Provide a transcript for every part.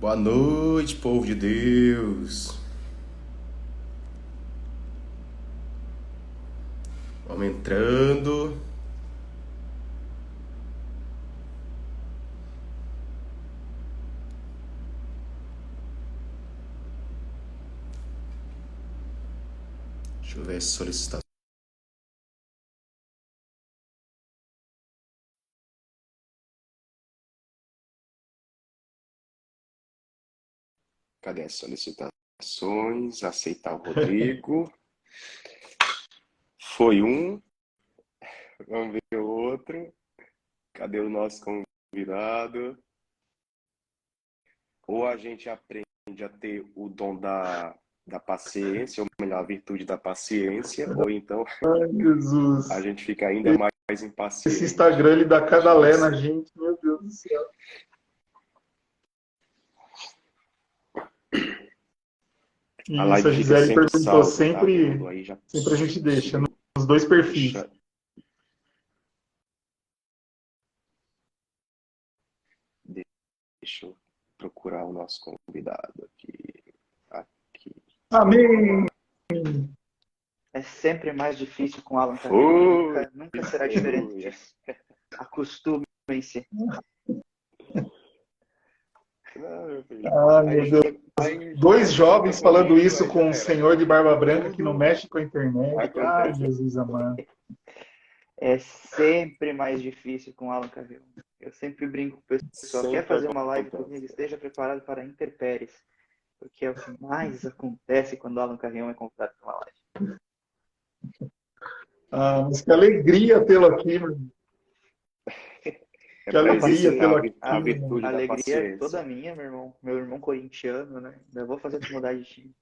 Boa noite, povo de Deus. Vamos entrando. Deixa eu ver as solicitações. Cadê as solicitações? Aceitar o Rodrigo. Foi um. Vamos ver o outro. Cadê o nosso convidado? Ou a gente aprende a ter o dom da paciência, ou melhor, a virtude da paciência, ou então Ai, a Jesus. gente fica ainda mais Esse impaciente. Instagram, ele dá cada Não lé na sei. gente, meu Deus do céu. A E isso, a live fica Gisele sempre perguntou, salva, tá, sempre, Rômulo? Aí já sempre a gente deixa, subiu. nos dois perfis. Deixa, deixa eu procurar o nosso convidado aqui. Aqui. Amém! É sempre mais difícil com Alan Carreon. Foi! Nunca será diferente Aleluia! disso. Acostumem-se. Não, meu filho. Ai, meu Aí, Deus. aí já Dois senta jovens falando comigo, isso aí já com um era. senhor de barba branca que não Tudo mexe com a internet. Ai, acontece. Jesus amado. É sempre mais difícil com Alan Carreon. Eu sempre brinco com o pessoal. Quer Sempre fazer uma live comigo? acontece. Esteja preparado para intempéries. Porque é o que mais acontece quando Alan Carreon é convidado para uma live. Ah, mas que alegria tê-lo aqui, meu. É Que para alegria exercitar tê-lo A a aqui, meu. virtude da alegria é toda paciência. minha, meu irmão. Meu irmão corintiano, né? Ainda vou fazer tu mudar de time.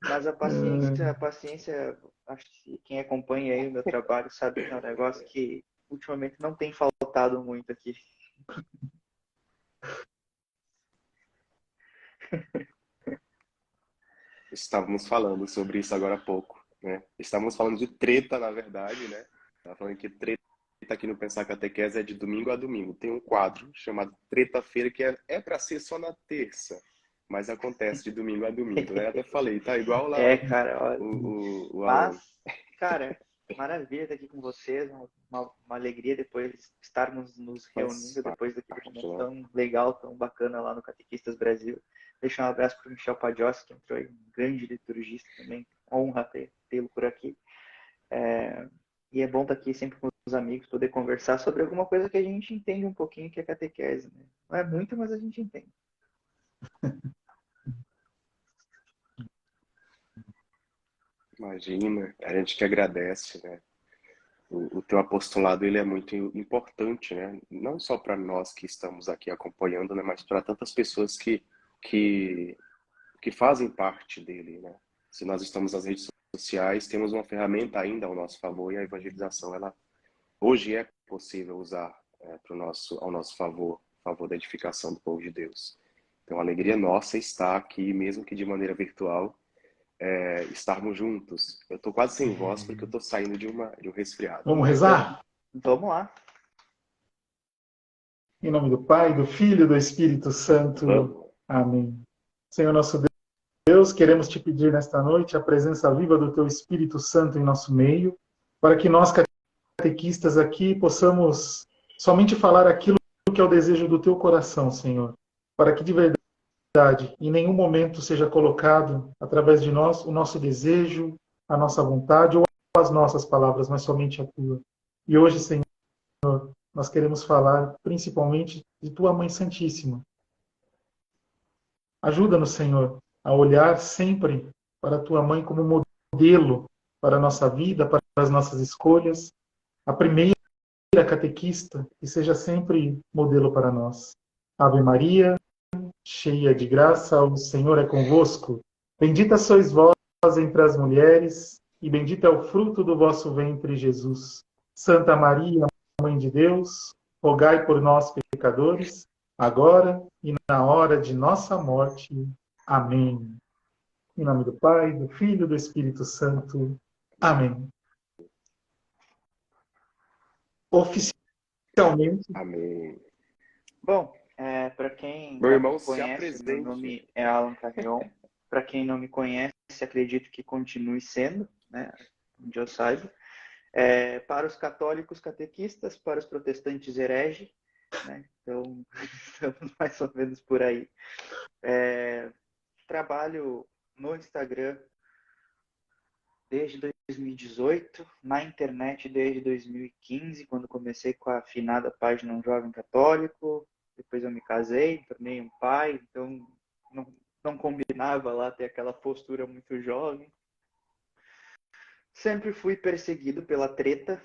Mas a paciência, acho que quem acompanha aí o meu trabalho sabe que é um negócio que ultimamente não tem faltado muito aqui. Estávamos falando sobre isso agora há pouco, né? Estávamos falando de treta, na verdade, né? Estava falando que treta aqui no Pensar Catequese é de domingo a domingo. Tem um quadro chamado Treta-feira que é para ser só na terça, mas acontece de domingo a domingo. Eu até falei, tá igual lá É, cara, olha. o Alan. Mas, cara, maravilha estar aqui com vocês. Uma alegria depois estarmos nos Faz reunindo depois daquele parte, momento né? tão legal, tão bacana lá no Catequistas Brasil. Deixar um abraço para o Michel Padiossi, que entrou aí, um grande liturgista também. Honra tê-lo por aqui. E é bom estar aqui sempre com os amigos, poder conversar sobre alguma coisa que a gente entende um pouquinho, que é catequese. Né? Não é muito, mas a gente entende. Imagina, a gente que agradece, né? O teu apostolado ele é muito importante, né? Não só para nós que estamos aqui acompanhando, né? Mas para tantas pessoas que, que fazem parte dele, né? Se nós estamos nas redes sociais, temos uma ferramenta ainda ao nosso favor e a evangelização, ela hoje é possível usar ao nosso favor da edificação do povo de Deus. Então, a alegria nossa está aqui, mesmo que de maneira virtual, estarmos juntos. Eu estou quase sem voz porque eu estou saindo de um resfriado, Vamos mas rezar? Vamos lá. Em nome do Pai, do Filho e do Espírito Santo. vamos. Amém. Senhor nosso Deus, queremos te pedir nesta noite a presença viva do teu Espírito Santo em nosso meio, para que nós, catequistas aqui, possamos somente falar aquilo que é o desejo do teu coração, Senhor. Para que de verdade, em nenhum momento seja colocado através de nós o nosso desejo, a nossa vontade ou as nossas palavras, mas somente a tua. E hoje, Senhor, nós queremos falar principalmente de tua Mãe Santíssima. Ajuda-nos, Senhor, a olhar sempre para a tua mãe como modelo para a nossa vida, para as nossas escolhas. A primeira catequista, que seja sempre modelo para nós. Ave Maria, cheia de graça, o Senhor é convosco. Bendita sois vós entre as mulheres, e bendito é o fruto do vosso ventre, Jesus. Santa Maria, Mãe de Deus, rogai por nós, pecadores, agora e na hora de nossa morte. Amém. Em nome do Pai, do Filho e do Espírito Santo. Amém. Oficialmente, Amém. Bom, Para quem Meu não me irmão, se conhece, meu apresente. nome é Alan Carrion. Para quem não me conhece, acredito que continue sendo, né? Onde eu saiba. Para os católicos catequistas, para os protestantes herege, né? Então, estamos mais ou menos por aí. Trabalho no Instagram desde 2018, na internet desde 2015, quando comecei com a afinada página Um Jovem Católico. Depois eu me casei, tornei um pai, então não, não combinava lá ter aquela postura muito jovem. Sempre fui perseguido pela treta,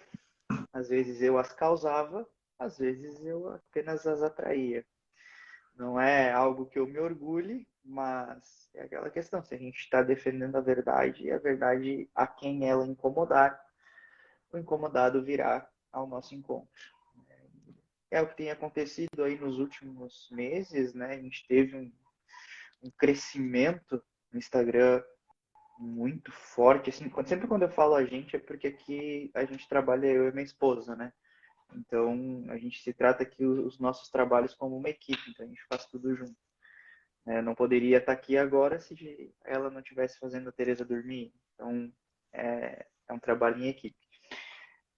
às vezes eu as causava, às vezes eu apenas as atraía. Não é algo que eu me orgulhe, mas é aquela questão, se a gente está defendendo a verdade a quem ela incomodar, o incomodado virá ao nosso encontro. É o que tem acontecido aí nos últimos meses, né? A gente teve um crescimento no Instagram muito forte, assim, sempre quando eu falo a gente é porque aqui a gente trabalha eu e minha esposa, né? Então a gente se trata aqui os nossos trabalhos como uma equipe, então a gente faz tudo junto. Não poderia estar aqui agora se ela não estivesse fazendo a Teresa dormir. Então é um trabalho em equipe.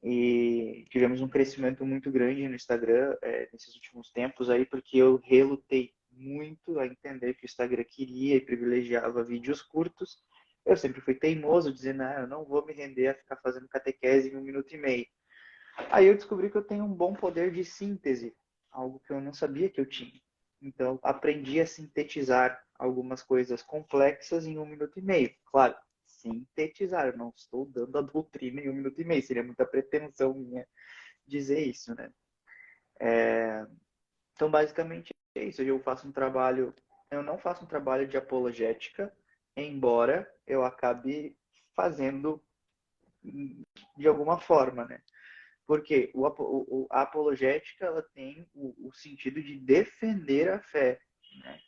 E tivemos um crescimento muito grande no Instagram nesses últimos tempos aí, porque eu relutei muito a entender que o Instagram queria e privilegiava vídeos curtos. Eu sempre fui teimoso, dizendo, eu não vou me render a ficar fazendo catequese em 1 minuto e meio. Aí eu descobri que eu tenho um bom poder de síntese, algo que eu não sabia que eu tinha. Então, aprendi a sintetizar algumas coisas complexas em 1 minuto e meio. Claro, sintetizar, eu não estou dando a doutrina em 1 minuto e meio, seria muita pretensão minha dizer isso, né? Então, basicamente é isso. Eu não faço um trabalho de apologética, embora eu acabe fazendo de alguma forma, né? Porque a apologética ela tem o sentido de defender a fé, né?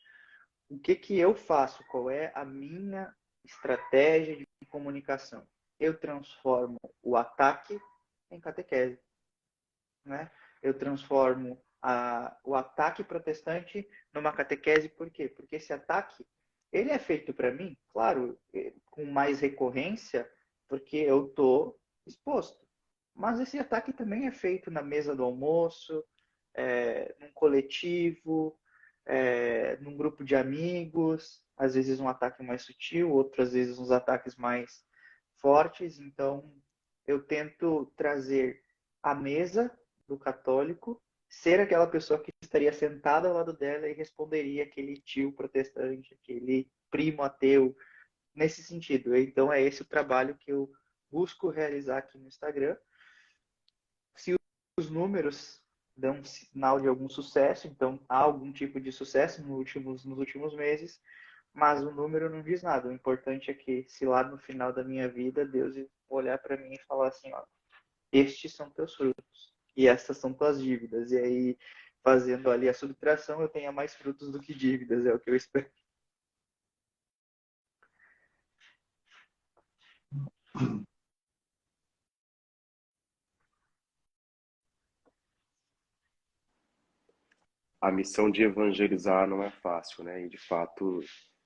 O que eu faço? Qual é a minha estratégia de comunicação? Eu transformo o ataque em catequese, né? Eu transformo o ataque protestante numa catequese. Por quê? Porque esse ataque ele é feito para mim, claro, com mais recorrência, porque eu estou exposto. Mas esse ataque também é feito na mesa do almoço, num coletivo, num grupo de amigos, às vezes um ataque mais sutil, outras vezes uns ataques mais fortes. Então, eu tento trazer a mesa do católico, ser aquela pessoa que estaria sentada ao lado dela e responderia aquele tio protestante, aquele primo ateu, nesse sentido. Então, é esse o trabalho que eu busco realizar aqui no Instagram. Se os números dão um sinal de algum sucesso, então há algum tipo de sucesso nos últimos meses, mas o número não diz nada. O importante é que, se lá no final da minha vida, Deus olhar para mim e falar assim, ó, estes são teus frutos e estas são tuas dívidas. E aí, fazendo ali a subtração, eu tenha mais frutos do que dívidas, é o que eu espero. A missão de evangelizar não é fácil, né? E de fato,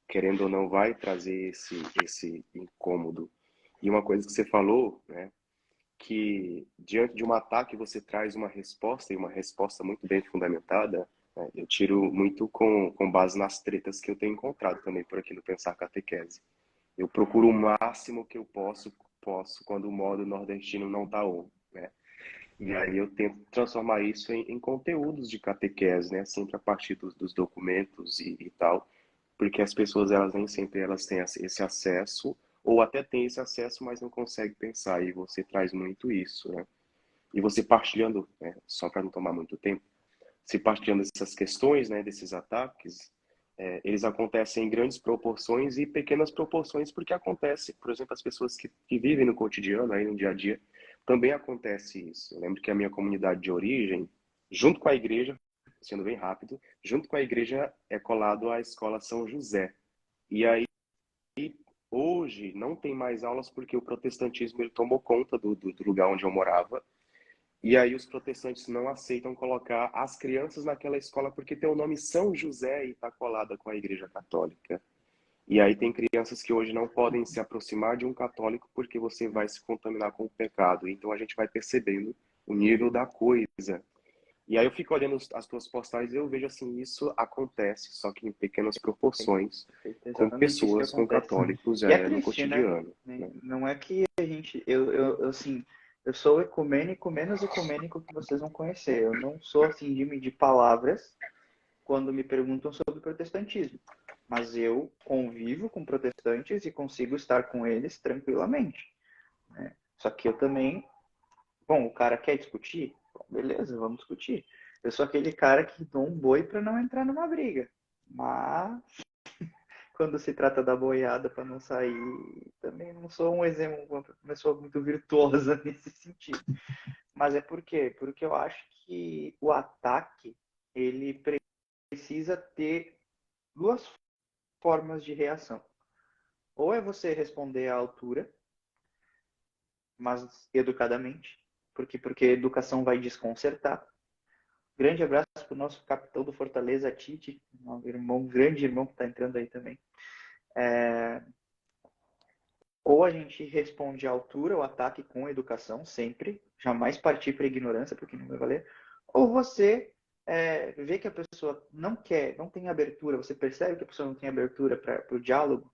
querendo ou não, vai trazer esse incômodo. E uma coisa que você falou, né? Que diante de um ataque você traz uma resposta, e uma resposta muito bem fundamentada, né? Eu tiro muito com base nas tretas que eu tenho encontrado também por aqui no Pensar Catequese. Eu procuro o máximo que eu posso quando o modo nordestino não está on, né? E aí eu tento transformar isso em conteúdos de catequese, né? Sempre a partir dos documentos e tal, porque as pessoas elas nem sempre elas têm esse acesso ou até têm esse acesso, mas não conseguem pensar. E você traz muito isso, né? E você partilhando, né? Só para não tomar muito tempo, se partilhando dessas questões, né? Desses ataques, eles acontecem em grandes proporções e pequenas proporções, porque acontece, por exemplo, as pessoas que vivem no cotidiano, aí no dia a dia, também acontece isso. Eu lembro que a minha comunidade de origem, junto com a igreja, sendo bem rápido, junto com a igreja é colado a escola São José. E aí, hoje, não tem mais aulas porque o protestantismo ele tomou conta do lugar onde eu morava. E aí os protestantes não aceitam colocar as crianças naquela escola porque tem o nome São José e está colada com a Igreja Católica. E aí tem crianças que hoje não podem se aproximar de um católico porque você vai se contaminar com o pecado. Então a gente vai percebendo o nível da coisa. E aí eu fico olhando as tuas postagens e eu vejo assim, isso acontece, só que em pequenas proporções, Perfeito, é com exatamente isso que pessoas, com acontece. católicos, E é no triste, né? cotidiano, né? Não é que a gente, assim, eu sou o ecumênico menos ecumênico que vocês vão conhecer. Eu não sou assim de medir palavras quando me perguntam sobre protestantismo, mas eu convivo com protestantes e consigo estar com eles tranquilamente, né? Só que eu também, bom, o cara quer discutir, bom, beleza, vamos discutir. Eu sou aquele cara que dou um boi para não entrar numa briga, mas quando se trata da boiada para não sair, também não sou um exemplo, uma pessoa muito virtuosa nesse sentido. Mas é por quê? Porque eu acho que o ataque, ele precisa ter duas formas de reação. Ou é você responder à altura, mas educadamente, porque educação vai desconcertar. Grande abraço para o nosso capitão do Fortaleza, Tite, um irmão, um grande irmão que está entrando aí também. Ou a gente responde à altura, o ataque com educação, sempre, jamais partir para a ignorância, porque não vai valer. Ou você vê que a pessoa não quer, não tem abertura, você percebe que a pessoa não tem abertura para o diálogo,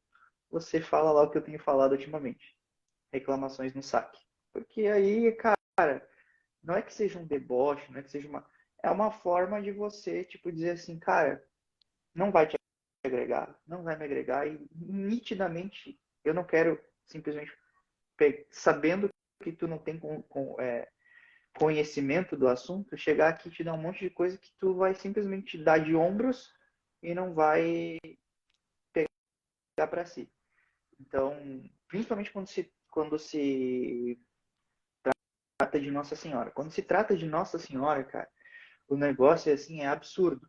você fala lá o que eu tenho falado ultimamente. Reclamações no saque. Porque aí, cara, não é que seja um deboche, não é que seja uma... É uma forma de você, tipo, dizer assim, cara, não vai te agregar, não vai me agregar e nitidamente eu não quero simplesmente sabendo que tu não tem conhecimento do assunto, chegar aqui e te dar um monte de coisa que tu vai simplesmente dar de ombros e não vai pegar para si. Então, principalmente quando se trata de Nossa Senhora. Quando se trata de Nossa Senhora, cara, o negócio assim é absurdo.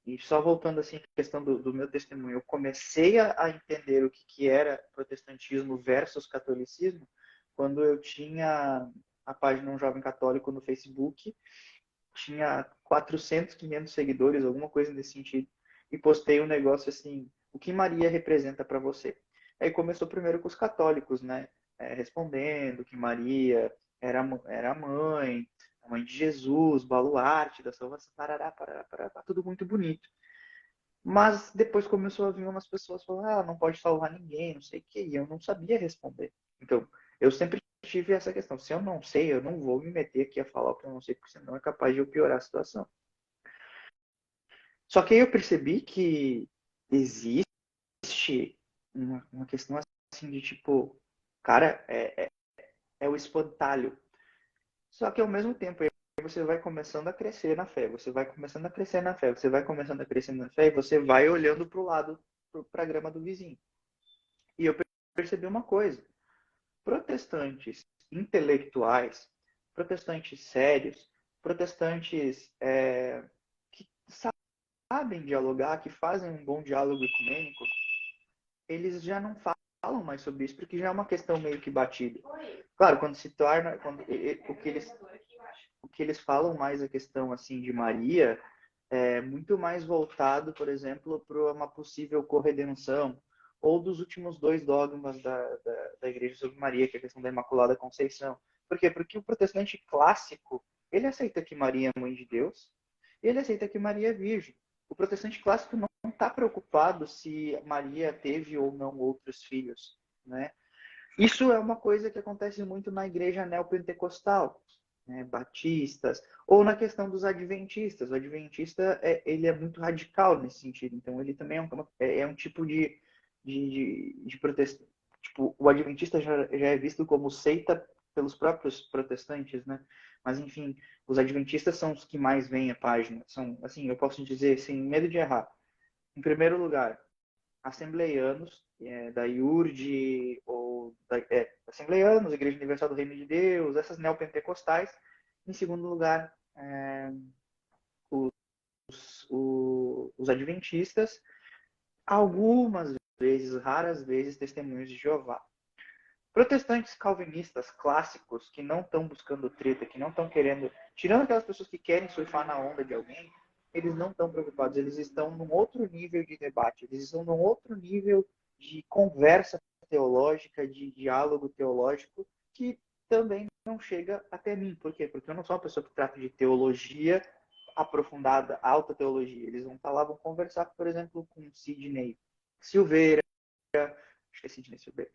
E só voltando assim à questão do meu testemunho, eu comecei a entender o que era protestantismo versus catolicismo quando eu tinha a página Um Jovem Católico no Facebook, tinha 400, 500 seguidores, alguma coisa nesse sentido, e postei um negócio assim, o que Maria representa para você? Aí começou primeiro com os católicos, né? Respondendo que Maria era a mãe de Jesus, baluarte da salvação, parará, parará, parará, tudo muito bonito. Mas depois começou a vir umas pessoas falando, ah, não pode salvar ninguém, não sei o que, e eu não sabia responder. Então, eu sempre tive essa questão, se eu não sei, eu não vou me meter aqui a falar o que eu não sei, porque senão é capaz de eu piorar a situação. Só que aí eu percebi que existe uma questão assim de tipo, cara, é o espantalho. Só que ao mesmo tempo, você vai começando a crescer na fé, você vai começando a crescer na fé, você vai começando a crescer na fé e você vai olhando para o lado, para a grama do vizinho. E eu percebi uma coisa: protestantes intelectuais, protestantes sérios, protestantes que sabem dialogar, que fazem um bom diálogo ecumênico, eles já não falam mais sobre isso, porque já é uma questão meio que batida. Claro, quando se torna, o que eles falam mais a questão assim de Maria é muito mais voltado, por exemplo, para uma possível corredenção ou dos últimos dois dogmas da Igreja sobre Maria, que é a questão da Imaculada Conceição. Por quê? Porque o protestante clássico, ele aceita que Maria é mãe de Deus e ele aceita que Maria é virgem. O protestante clássico não está preocupado se Maria teve ou não outros filhos, né? Isso é uma coisa que acontece muito na igreja neopentecostal, né, batistas, ou na questão dos adventistas. O adventista ele é muito radical nesse sentido, então ele também é um tipo de protestante. Tipo, o adventista já é visto como seita pelos próprios protestantes, né? Mas enfim, os adventistas são os que mais veem a página. São, assim, eu posso dizer sem medo de errar. Em primeiro lugar, assembleianos, da IURD, ou assembleianos, Igreja Universal do Reino de Deus, essas neopentecostais. Em segundo lugar, os adventistas, algumas vezes, raras vezes, testemunhos de Jeová. Protestantes calvinistas clássicos que não estão buscando treta, que não estão querendo, tirando aquelas pessoas que querem surfar na onda de alguém, eles não estão preocupados, eles estão num outro nível de debate, eles estão num outro nível de conversa teológica, de diálogo teológico, que também não chega até mim. Por quê? Porque eu não sou uma pessoa que trata de teologia aprofundada, alta teologia. Eles vão estar lá, vão conversar, por exemplo, com Sidney Silveira, acho que é Sidney Silveira,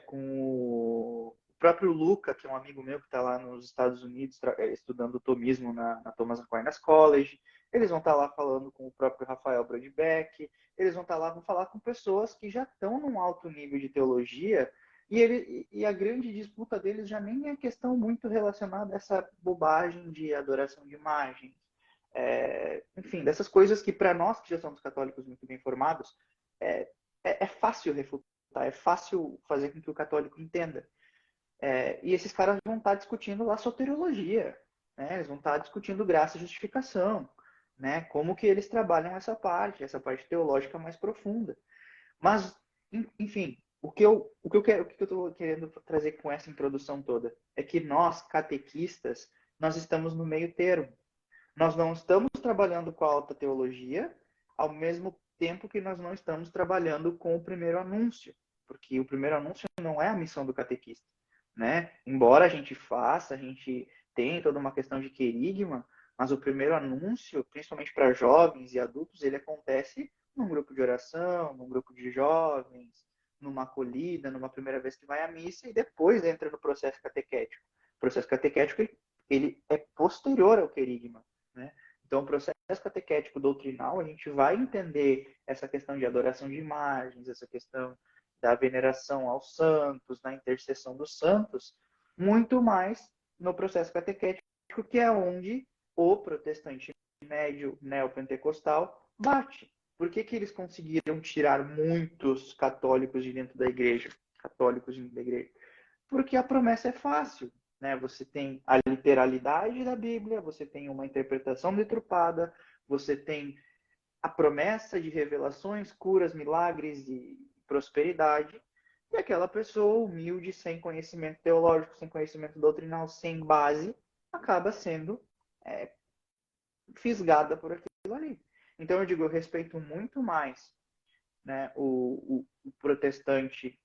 com o próprio Luca, que é um amigo meu que está lá nos Estados Unidos estudando tomismo na Thomas Aquinas College. Eles vão estar lá falando com o próprio Rafael Brodbeck. Eles vão estar lá, vão falar com pessoas que já estão num alto nível de teologia e a grande disputa deles já nem é questão muito relacionada a essa bobagem de adoração de imagens. Enfim, dessas coisas que para nós que já somos católicos muito bem formados, é fácil refutar, é fácil fazer com que o católico entenda. E esses caras vão estar discutindo lá soteriologia, né? Eles vão estar discutindo graça e justificação, né? Como que eles trabalham essa parte teológica mais profunda. Mas, enfim, o que eu estou querendo trazer com essa introdução toda é que nós, catequistas, nós estamos no meio termo. Nós não estamos trabalhando com a alta teologia, ao mesmo tempo que nós não estamos trabalhando com o primeiro anúncio, porque o primeiro anúncio não é a missão do catequista, né? Embora a gente faça, a gente tenha toda uma questão de querigma, mas o primeiro anúncio, principalmente para jovens e adultos, ele acontece num grupo de oração, num grupo de jovens, numa acolhida, numa primeira vez que vai à missa, e depois entra no processo catequético. O processo catequético ele é posterior ao querigma, né? Então, o processo catequético doutrinal, a gente vai entender essa questão de adoração de imagens, essa questão da veneração aos santos, na intercessão dos santos, muito mais no processo catequético, que é onde o protestante médio neopentecostal bate. Por que eles conseguiram tirar muitos católicos de dentro da igreja? Porque a promessa é fácil. Né? Você tem a literalidade da Bíblia, você tem uma interpretação deturpada, você tem a promessa de revelações, curas, milagres e prosperidade, e aquela pessoa humilde, sem conhecimento teológico, sem conhecimento doutrinal, sem base, acaba sendo fisgada por aquilo ali. Então eu digo, eu respeito muito mais, né, o protestante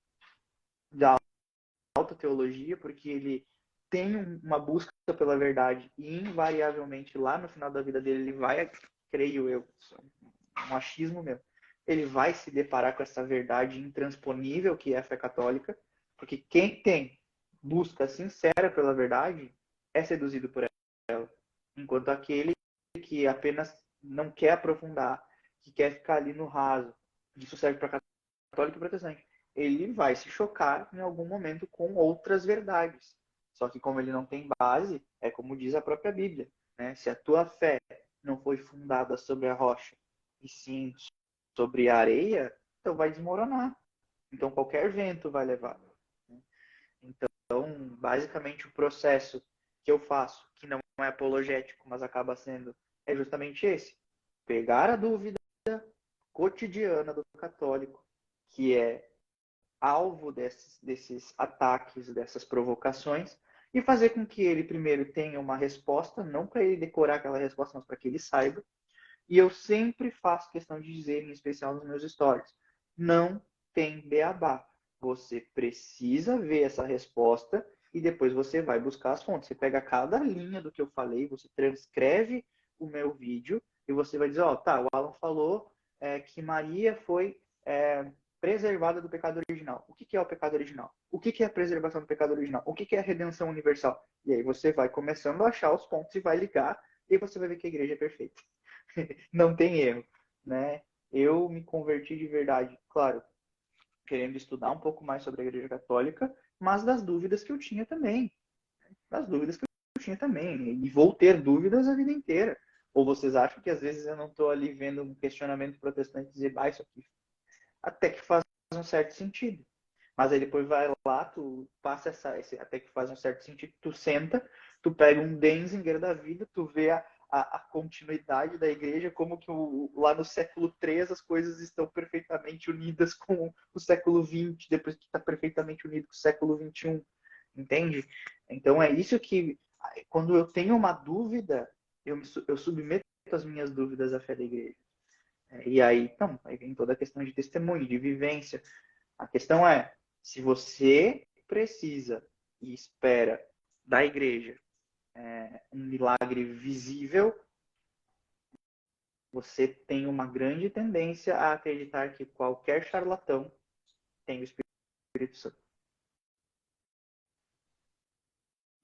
da alta teologia, porque ele tem uma busca pela verdade e invariavelmente lá no final da vida dele ele vai, creio eu, um achismo mesmo, ele vai se deparar com essa verdade intransponível que é a fé católica, porque quem tem busca sincera pela verdade é seduzido por ela, enquanto aquele que apenas não quer aprofundar, que quer ficar ali no raso, isso serve para católico e protestante, ele vai se chocar em algum momento com outras verdades. Só que como ele não tem base, é como diz a própria Bíblia, né? Se a tua fé não foi fundada sobre a rocha, e sim sobre a areia, então vai desmoronar. Então qualquer vento vai levar. Então, basicamente, o processo que eu faço, que não é apologético, mas acaba sendo, é justamente esse. Pegar a dúvida cotidiana do católico, que é alvo desses ataques, dessas provocações, e fazer com que ele primeiro tenha uma resposta, não para ele decorar aquela resposta, mas para que ele saiba. E eu sempre faço questão de dizer, em especial nos meus stories, não tem beabá. Você precisa ver essa resposta e depois você vai buscar as fontes. Você pega cada linha do que eu falei, você transcreve o meu vídeo e você vai dizer, ó, tá, o Alan falou que Maria foi preservada do pecado original. O que é o pecado original? O que é a preservação do pecado original? O que é a redenção universal? E aí você vai começando a achar os pontos e vai ligar e você vai ver que a igreja é perfeita. Não tem erro, né? Eu me converti de verdade, claro, querendo estudar um pouco mais sobre a Igreja Católica, mas das dúvidas que eu tinha também. Das dúvidas que eu tinha também. E vou ter dúvidas a vida inteira. Ou vocês acham que às vezes eu não estou ali vendo um questionamento protestante e dizer, isso aqui até que faz um certo sentido. Mas aí depois vai lá, tu passa até que faz um certo sentido, tu senta, tu pega um Denzinger da vida, tu vê a continuidade da igreja, como que lá no século III as coisas estão perfeitamente unidas com o século XX, depois que está perfeitamente unido com o século XXI, entende? Então é isso que, quando eu tenho uma dúvida, eu submeto as minhas dúvidas à fé da igreja. E aí, então, aí vem toda a questão de testemunho, de vivência. A questão é, se você precisa e espera da igreja um milagre visível, você tem uma grande tendência a acreditar que qualquer charlatão tem o Espírito Santo.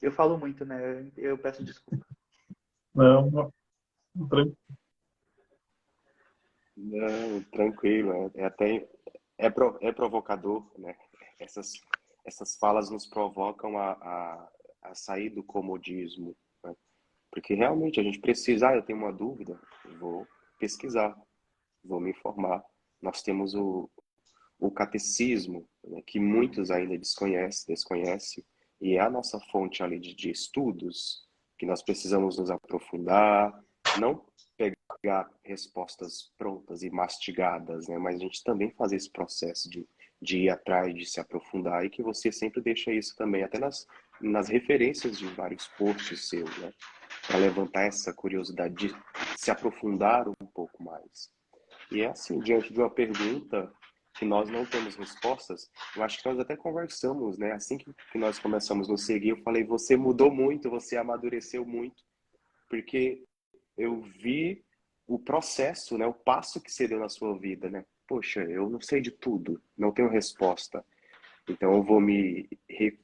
Eu falo muito, né? Eu peço desculpa. Não, Não, tranquilo, é até é provocador, né? Essas falas nos provocam a sair do comodismo, né? Porque realmente a gente precisa, eu tenho uma dúvida, vou pesquisar, vou me informar. Nós temos o catecismo, né, que muitos ainda desconhecem, e é a nossa fonte ali de estudos, que nós precisamos nos aprofundar, não pegar respostas prontas e mastigadas, né, mas a gente também fazer esse processo de ir atrás, de se aprofundar, e que você sempre deixa isso também, até nas referências de vários posts seus, né, para levantar essa curiosidade de se aprofundar um pouco mais. E é assim, diante de uma pergunta que nós não temos respostas, eu acho que nós até conversamos, né? Assim que nós começamos a nos seguir, eu falei, você mudou muito, você amadureceu muito, porque eu vi o processo, né? O passo que você deu na sua vida, né? Poxa, eu não sei de tudo, não tenho resposta. Então eu vou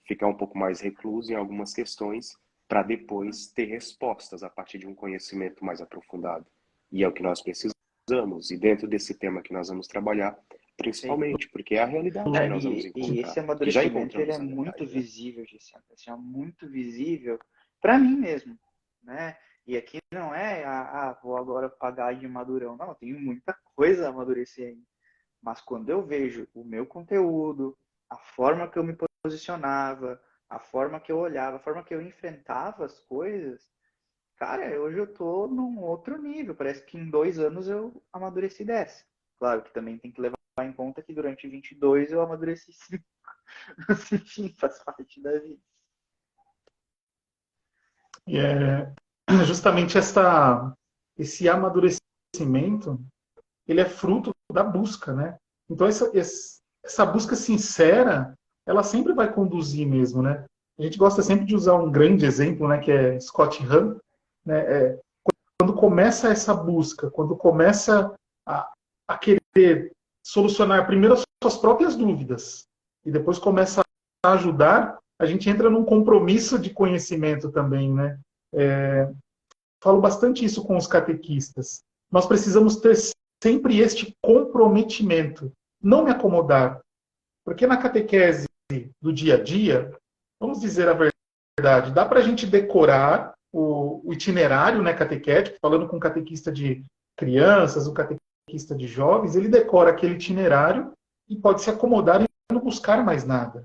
ficar um pouco mais recluso em algumas questões para depois ter respostas a partir de um conhecimento mais aprofundado. E é o que nós precisamos. E dentro desse tema que nós vamos trabalhar, Sim. principalmente, porque é a realidade que nós vamos E esse encontrar, que já amadurecimento ele é encontramos, na muito verdade, né? visível, Gessiano. Assim, é muito visível para mim mesmo, né? E aqui não é, vou agora pagar de madurão. Não, eu tenho muita coisa a amadurecer ainda. Mas quando eu vejo o meu conteúdo, a forma que eu me posicionava, a forma que eu olhava, a forma que eu enfrentava as coisas, cara, hoje eu tô num outro nível. Parece que em 2 anos eu amadureci dessa. Claro que também tem que levar em conta que durante 22 eu amadureci 5. Enfim, faz parte da vida. e é justamente esse amadurecimento, ele é fruto da busca, né? Então essa busca sincera, ela sempre vai conduzir mesmo, né? A gente gosta sempre de usar um grande exemplo, né, que é Scott Hahn, né? Quando começa essa busca, quando começa a querer solucionar primeiro as suas próprias dúvidas e depois começa a ajudar, a gente entra num compromisso de conhecimento também, né? Falo bastante isso com os catequistas. Nós precisamos ter sempre este comprometimento, não me acomodar, porque na catequese do dia a dia, vamos dizer a verdade, dá para a gente decorar o itinerário, né, catequético, falando com o catequista de crianças, o catequista de jovens, ele decora aquele itinerário e pode se acomodar e não buscar mais nada.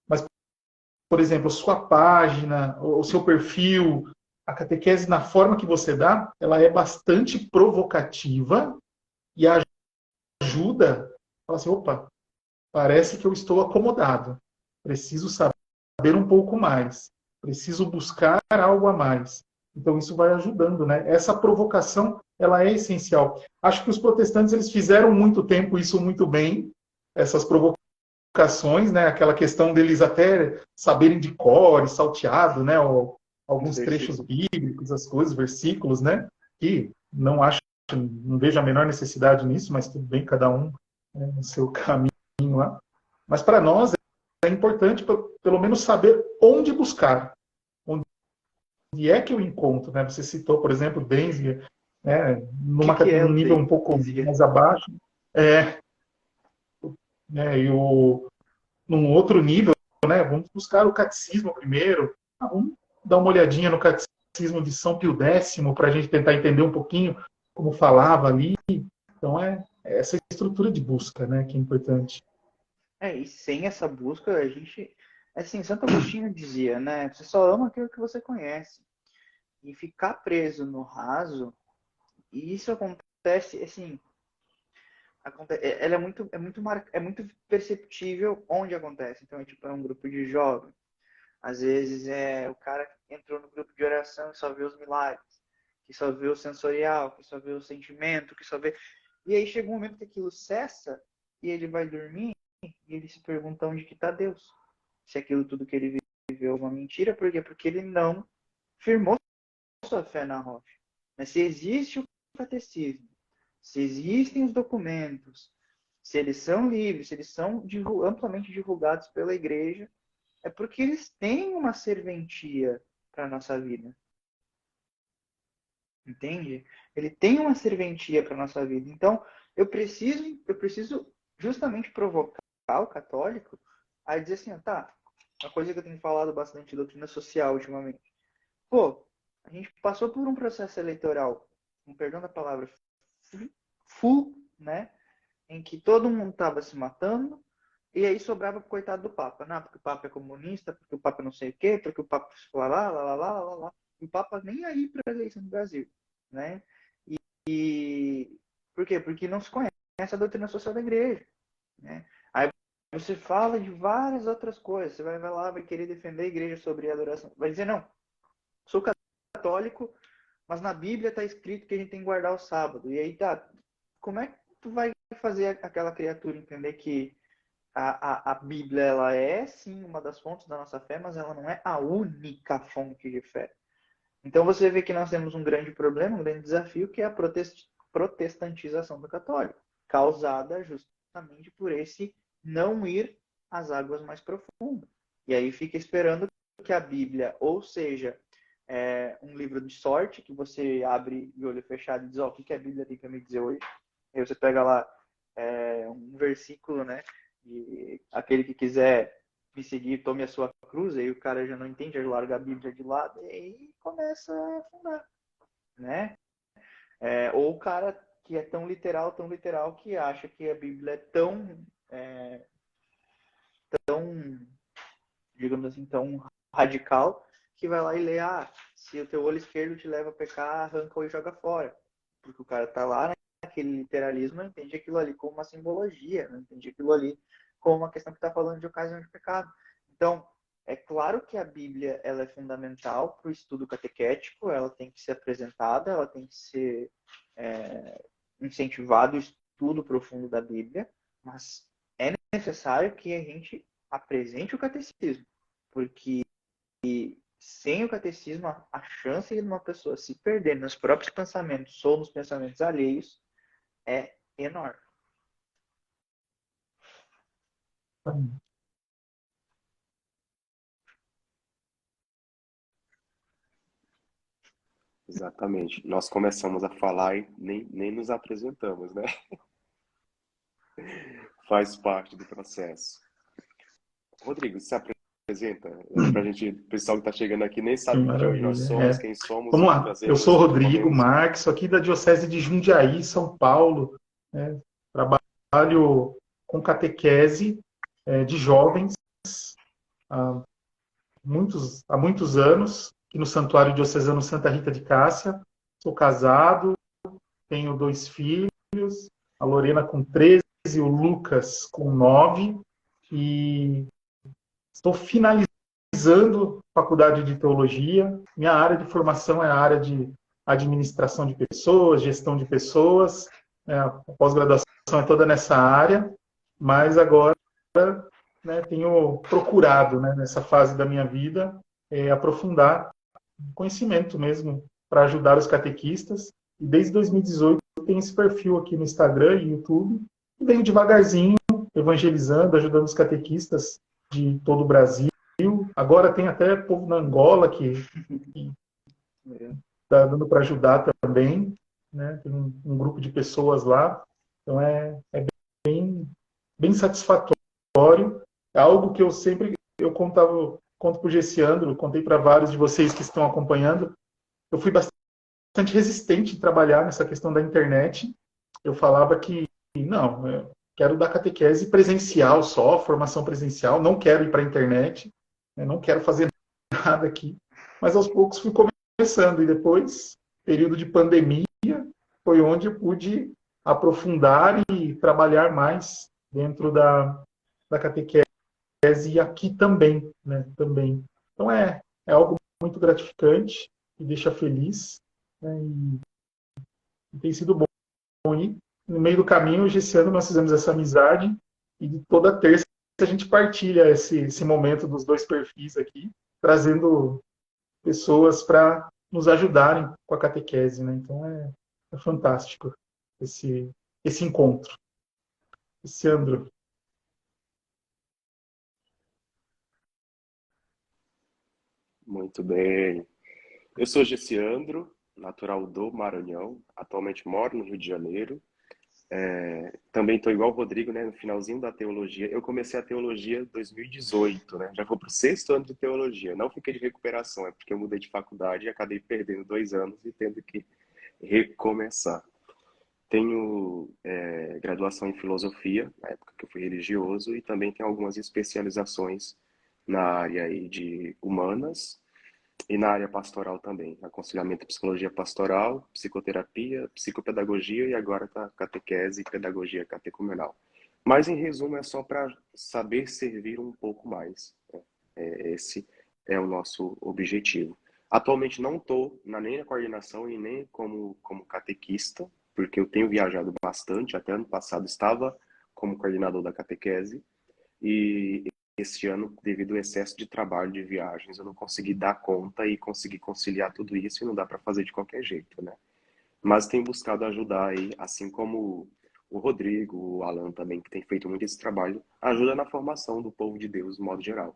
Mas, por exemplo, sua página, o seu perfil, a catequese na forma que você dá, ela é bastante provocativa e ajuda, fala assim, opa, parece que eu estou acomodado, preciso saber um pouco mais, preciso buscar algo a mais. Então isso vai ajudando, né? Essa provocação, ela é essencial. Acho que os protestantes eles fizeram muito tempo isso muito bem, essas provocações, né? Aquela questão deles até saberem de cor, e salteado, né? Ou alguns trechos bíblicos, as coisas, versículos, né? Que não acho, não vejo a menor necessidade nisso, mas tudo bem, cada um, né, no seu caminho lá. Mas para nós é importante, pelo menos, saber onde buscar. Onde é que eu encontro, né? Você citou, por exemplo, Denzinger, né? Num nível um pouco mais abaixo. Né? Num outro nível, né? Vamos buscar o catecismo primeiro. Vamos dar uma olhadinha no catecismo de São Pio X para a gente tentar entender um pouquinho como falava ali. Então, é essa estrutura de busca, né, que é importante. E sem essa busca, a gente... Assim, Santo Agostinho dizia, né? Você só ama aquilo que você conhece. e ficar preso no raso, e isso acontece, assim, ela é muito perceptível onde acontece. Então, é um grupo de jovens. Às vezes o cara que entrou no grupo de oração e só vê os milagres, que só vê o sensorial, que só vê o sentimento, que só vê... E aí chega um momento que aquilo cessa e ele vai dormir e ele se pergunta onde que está Deus. Se aquilo tudo que ele viveu é uma mentira, por quê? Porque ele não firmou sua fé na rocha. Mas se existe o catecismo, se existem os documentos, se eles são livres, se eles são amplamente divulgados pela igreja, é porque eles têm uma serventia para a nossa vida. Entende? Ele tem uma serventia para a nossa vida. Então, eu preciso justamente provocar o católico a dizer assim, tá, uma coisa que eu tenho falado bastante de doutrina social ultimamente. Pô, a gente passou por um processo eleitoral, com perdão da palavra, full, né? Em que todo mundo estava se matando, e aí sobrava pro coitado do Papa. Não, porque o Papa é comunista, porque o Papa não sei o quê, porque o Papa lá. E o Papa nem aí para a eleição do Brasil, né? E por quê? Porque não se conhece a doutrina social da igreja, né? Aí você fala de várias outras coisas. Você vai lá, vai querer defender a igreja sobre a adoração. Vai dizer, não, sou católico, mas na Bíblia está escrito que a gente tem que guardar o sábado. E aí tá, como é que tu vai fazer aquela criatura entender que a Bíblia ela é sim uma das fontes da nossa fé, mas ela não é a única fonte de fé? Então você vê que nós temos um grande problema, um grande desafio, que é a protestantização do católico, causada justamente por esse não ir às águas mais profundas. E aí fica esperando que a Bíblia, ou seja, um livro de sorte, que você abre de olho fechado e diz, o que a Bíblia tem para me dizer hoje? Aí você pega lá um versículo, né? E aquele que quiser me seguir, tome a sua cruz, aí o cara já não entende, já larga a Bíblia de lado e aí começa a afundar, né? Ou o cara que é tão literal, que acha que a Bíblia é tão, digamos assim, tão radical, que vai lá e lê, se o teu olho esquerdo te leva a pecar, arranca-o e joga fora. Porque o cara tá lá naquele literalismo, não entende aquilo ali como uma simbologia, não entende aquilo ali como uma questão que está falando de ocasião de pecado. Então, é claro que a Bíblia ela é fundamental para o estudo catequético, ela tem que ser apresentada, ela tem que ser incentivado o estudo profundo da Bíblia, mas é necessário que a gente apresente o catecismo, porque sem o catecismo, a chance de uma pessoa se perder nos próprios pensamentos ou nos pensamentos alheios é enorme. Exatamente. Nós começamos a falar e nem nos apresentamos, né? Faz parte do processo. Rodrigo, se apresenta pra gente, o pessoal que está chegando aqui nem Que sabe de onde nós maravilha. somos, quem somos, Vamos o que lá. Eu fazemos, sou o que Rodrigo comemos. Marques, aqui da Diocese de Jundiaí, São Paulo. Né? Trabalho com catequese de jovens há muitos anos, aqui no Santuário Diocesano Santa Rita de Cássia. Sou casado, tenho 2 filhos, a Lorena com 13 e o Lucas com 9. E estou finalizando a faculdade de teologia. Minha área de formação é a área de administração de pessoas, gestão de pessoas. A pós-graduação é toda nessa área, mas agora tenho procurado, nessa fase da minha vida, aprofundar conhecimento mesmo para ajudar os catequistas. E desde 2018 eu tenho esse perfil aqui no Instagram e YouTube, e venho devagarzinho evangelizando, ajudando os catequistas de todo o Brasil. Agora tem até povo na Angola que está dando para ajudar também, né? Tem um grupo de pessoas lá. Então é bem satisfatório. É algo que eu conto para o Gessiandro, contei para vários de vocês que estão acompanhando. Eu fui bastante resistente em trabalhar nessa questão da internet. Eu falava que não, eu quero dar catequese presencial só, formação presencial, não quero ir para a internet, não quero fazer nada aqui. Mas aos poucos fui começando. E depois, período de pandemia, foi onde eu pude aprofundar e trabalhar mais dentro da catequese e aqui também, né? Também. Então é algo muito gratificante e deixa feliz, né? E tem sido bom. E no meio do caminho, hoje, esse ano, nós fizemos essa amizade e de toda terça a gente partilha esse momento dos dois perfis aqui, trazendo pessoas para nos ajudarem com a catequese, né? Então é fantástico esse encontro. Esse Andro. Muito bem. Eu sou Gessiandro, natural do Maranhão. Atualmente moro no Rio de Janeiro. Também estou igual o Rodrigo, né? No finalzinho da teologia. Eu comecei a teologia em 2018, né? Já vou para o sexto ano de teologia. Não fiquei de recuperação, é porque eu mudei de faculdade e acabei perdendo 2 anos e tendo que recomeçar. Tenho graduação em filosofia, na época que eu fui religioso, e também tenho algumas especializações na área aí de humanas e na área pastoral também. Aconselhamento e psicologia pastoral, psicoterapia, psicopedagogia e agora tá catequese e pedagogia catecumenal. Mas, em resumo, é só para saber servir um pouco mais, né? Esse é o nosso objetivo. Atualmente não estou nem na coordenação e nem como catequista, porque eu tenho viajado bastante. Até ano passado estava como coordenador da catequese e esse ano, devido ao excesso de trabalho, de viagens, eu não consegui dar conta e conseguir conciliar tudo isso e não dá para fazer de qualquer jeito, né? Mas tenho buscado ajudar aí, assim como o Rodrigo, o Alan também, que tem feito muito esse trabalho, ajuda na formação do povo de Deus, de modo geral.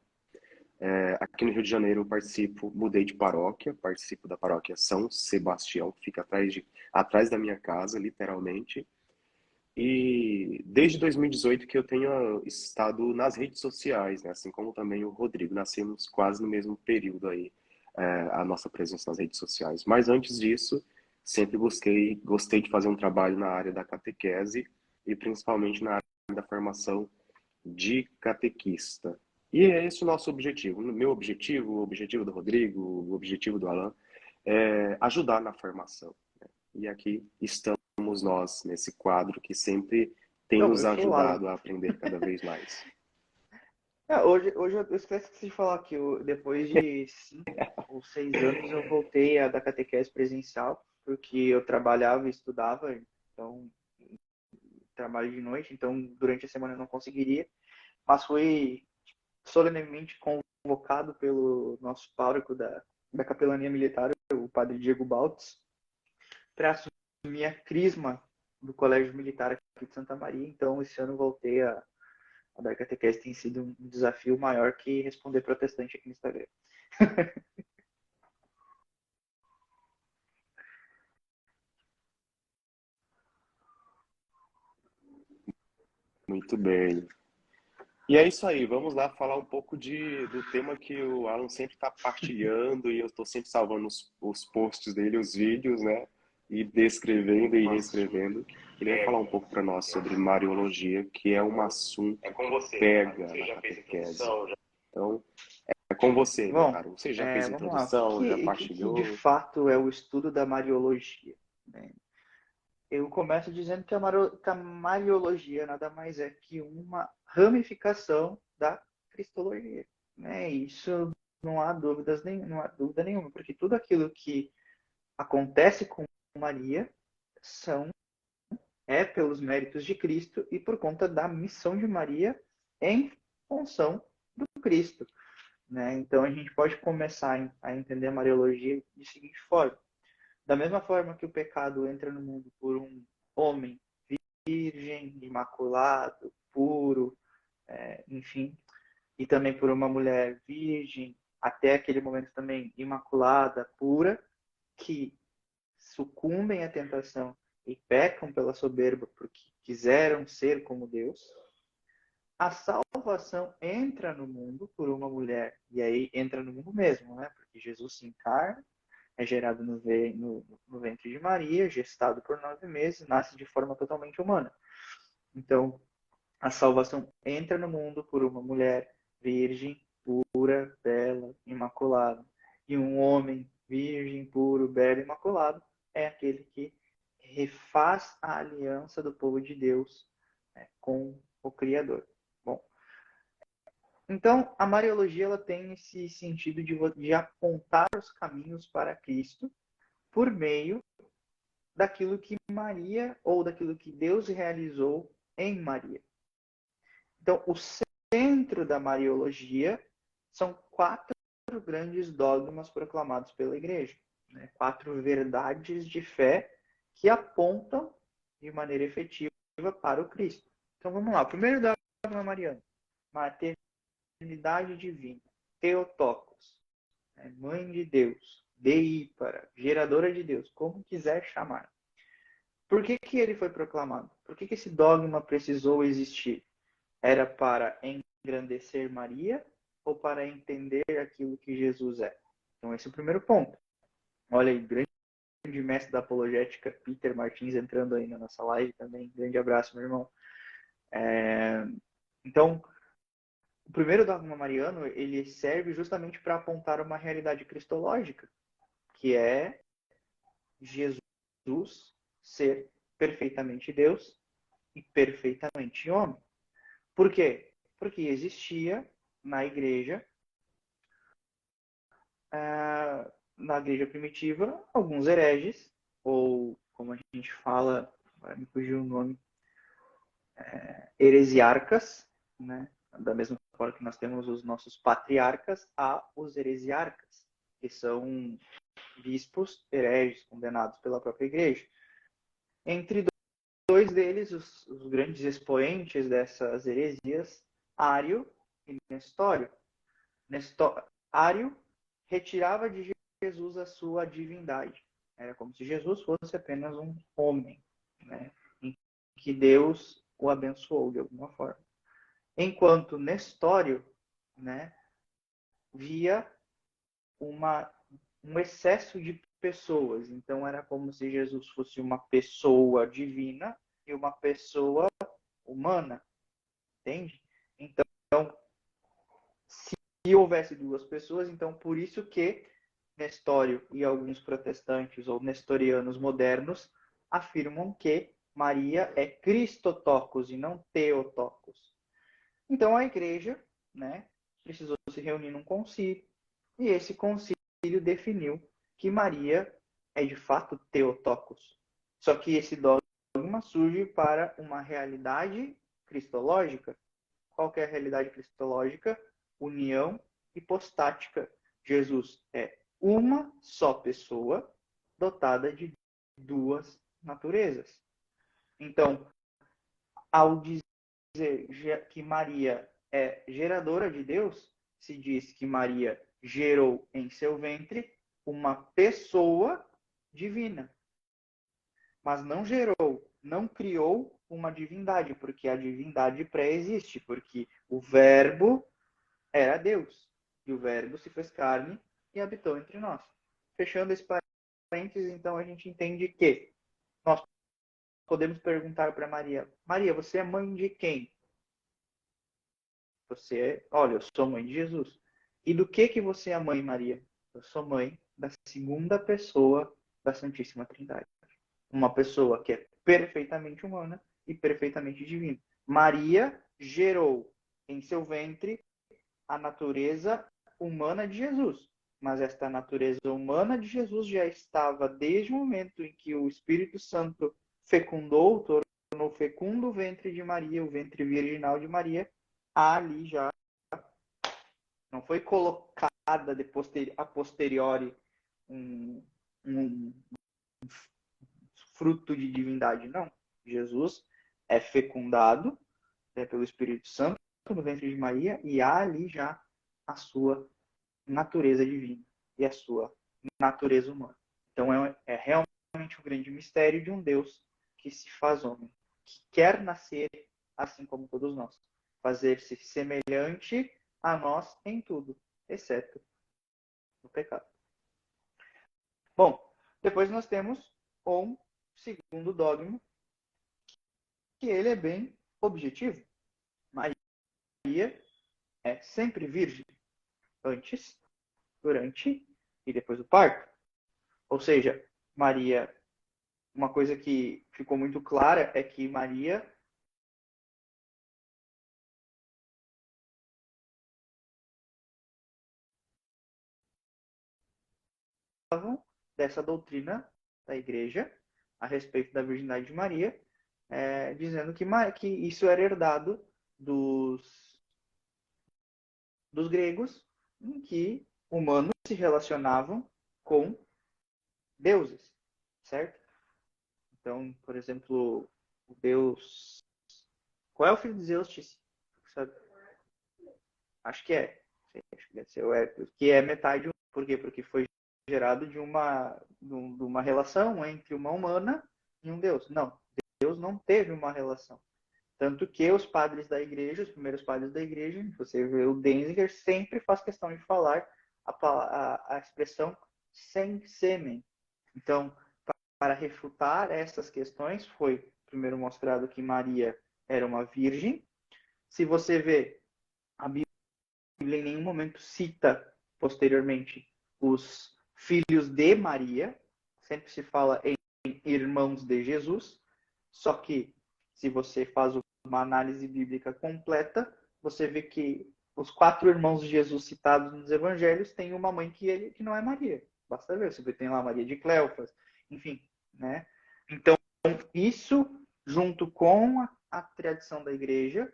Aqui no Rio de Janeiro eu participo, mudei de paróquia, participo da paróquia São Sebastião, que fica atrás da minha casa, literalmente. E desde 2018 que eu tenho estado nas redes sociais, né? Assim como também o Rodrigo, nascemos quase no mesmo período aí, a nossa presença nas redes sociais. Mas antes disso, sempre gostei de fazer um trabalho na área da catequese e principalmente na área da formação de catequista. E é esse o nosso objetivo. O meu objetivo, o objetivo do Rodrigo, o objetivo do Alan, é ajudar na formação. E aqui estamos nós, nesse quadro que sempre tem Não, nos eu sou o Alan. ajudado a aprender cada vez mais. Hoje eu esqueci de falar que depois de 5 ou 6 anos eu voltei a dar catequese presencial, porque eu trabalhava e estudava, então trabalho de noite, então durante a semana eu não conseguiria, mas fui solenemente convocado pelo nosso pároco da capelania militar, o padre Diego Baltz, para assumir a crisma do Colégio Militar aqui de Santa Maria. Então, esse ano voltei a dar catequese. Tem sido um desafio maior que responder protestante aqui no Instagram. Muito bem. E é isso aí, vamos lá falar um pouco do tema que o Alan sempre está partilhando e eu estou sempre salvando os posts dele, os vídeos, né? E descrevendo e reescrevendo. Ele vai falar um pouco para nós sobre Mariologia, que é um assunto que pega na catequese. Então, é com você, meu Bom, caro. Você já fez vamos lá. introdução, já Que de partilhou? fato é o estudo da Mariologia? Né? Eu começo dizendo que a Mariologia nada mais é que uma ramificação da Cristologia. Né? Isso não há não há dúvida nenhuma, porque tudo aquilo que acontece com Maria é pelos méritos de Cristo e por conta da missão de Maria em função do Cristo. Né? Então a gente pode começar a entender a Mariologia de seguinte forma. Da mesma forma que o pecado entra no mundo por um homem virgem, imaculado, puro, enfim, e também por uma mulher virgem, até aquele momento também imaculada, pura, que sucumbem à tentação e pecam pela soberba porque quiseram ser como Deus. A salvação entra no mundo por uma mulher, e aí entra no mundo mesmo, né? Porque Jesus se encarna, é gerado no ventre de Maria, gestado por 9 meses, nasce de forma totalmente humana. Então, a salvação entra no mundo por uma mulher virgem, pura, bela, imaculada, e um homem virgem, puro, belo, imaculado, é aquele que refaz a aliança do povo de Deus, né, com o Criador. Bom, então a Mariologia ela tem esse sentido de apontar os caminhos para Cristo por meio daquilo que Maria ou daquilo que Deus realizou em Maria. Então, o centro da Mariologia são 4 grandes dogmas proclamados pela Igreja, né? 4 verdades de fé que apontam de maneira efetiva para o Cristo. Então, vamos lá. O primeiro dogma mariano, maternidade divina, Theotokos, né? Mãe de Deus, Deípara, geradora de Deus, como quiser chamar. Por que ele foi proclamado? Por que esse dogma precisou existir? Era para engrandecer Maria ou para entender aquilo que Jesus é? Então, esse é o primeiro ponto. Olha aí, grande mestre da apologética, Peter Martins, entrando aí na nossa live também. Grande abraço, meu irmão. Então, o primeiro dogma mariano, ele serve justamente para apontar uma realidade cristológica, que é Jesus ser perfeitamente Deus e perfeitamente homem. Por quê? Porque existia na igreja primitiva, alguns hereges, ou como a gente fala, vai me fugir o nome, heresiarcas, né? Da mesma forma que nós temos os nossos patriarcas, há os heresiarcas, que são bispos hereges condenados pela própria igreja. Entre dois deles, os grandes expoentes dessas heresias, Ário e Nestório. Ário retirava de Jesus a sua divindade. Era como se Jesus fosse apenas um homem, né? Em que Deus o abençoou de alguma forma. Enquanto Nestório, né, via um excesso de pessoas. Então era como se Jesus fosse uma pessoa divina e uma pessoa humana, entende? Então, se houvesse duas pessoas, então por isso que Nestório e alguns protestantes ou nestorianos modernos afirmam que Maria é Christotokos e não Theotokos. Então a igreja, né, precisou se reunir num concílio e esse concílio definiu que Maria é de fato Theotokos. Só que esse dogma surge para uma realidade cristológica. Qual que é a realidade cristológica? União hipostática. Jesus é uma só pessoa dotada de duas naturezas. Então, ao dizer que Maria é geradora de Deus, se diz que Maria gerou em seu ventre uma pessoa divina. Mas não gerou, não criou uma divindade, porque a divindade pré-existe, porque o Verbo era Deus. E o Verbo se fez carne e habitou entre nós. Fechando esse parênteses, então a gente entende que nós podemos perguntar para Maria: Maria, você é mãe de quem? Olha, eu sou mãe de Jesus. E do que você é mãe, Maria? Eu sou mãe da segunda pessoa da Santíssima Trindade. Uma pessoa que é perfeitamente humana e perfeitamente divina. Maria gerou em seu ventre a natureza humana de Jesus. Mas esta natureza humana de Jesus já estava desde o momento em que o Espírito Santo fecundou, tornou fecundo o ventre de Maria, o ventre virginal de Maria, ali já não foi colocada a posteriori um fruto de divindade, não. Jesus é fecundado, né, pelo Espírito Santo no ventre de Maria e há ali já a sua natureza divina e a sua natureza humana. Então é realmente um grande mistério de um Deus que se faz homem, que quer nascer assim como todos nós, fazer-se semelhante a nós em tudo, exceto no pecado. Bom, depois nós temos um segundo dogma, que ele é bem objetivo. Maria é sempre virgem, antes, durante e depois do parto. Ou seja, Maria, uma coisa que ficou muito clara é que Maria dessa doutrina da igreja a respeito da virgindade de Maria, dizendo que isso era herdado dos gregos, em que humanos se relacionavam com deuses, certo? Então, por exemplo, o Deus... Qual é o filho de Zeus, Tice? Sabe? Acho que é. Acho que deve ser o Hércules, que é metade. Por quê? Porque foi gerado de uma relação entre uma humana e um Deus. Não, Deus não teve uma relação. Tanto que os padres da igreja, os primeiros padres da igreja, você vê o Denzinger, sempre faz questão de falar a expressão sem sêmen. Então, para refutar essas questões, foi primeiro mostrado que Maria era uma virgem. Se você vê, a Bíblia em nenhum momento cita posteriormente os filhos de Maria, sempre se fala em irmãos de Jesus, só que se você faz uma análise bíblica completa, você vê que os 4 irmãos de Jesus citados nos evangelhos têm uma mãe que não é Maria. Basta ver, você tem lá Maria de Cleofas, enfim, né? Então, isso, junto com a tradição da igreja,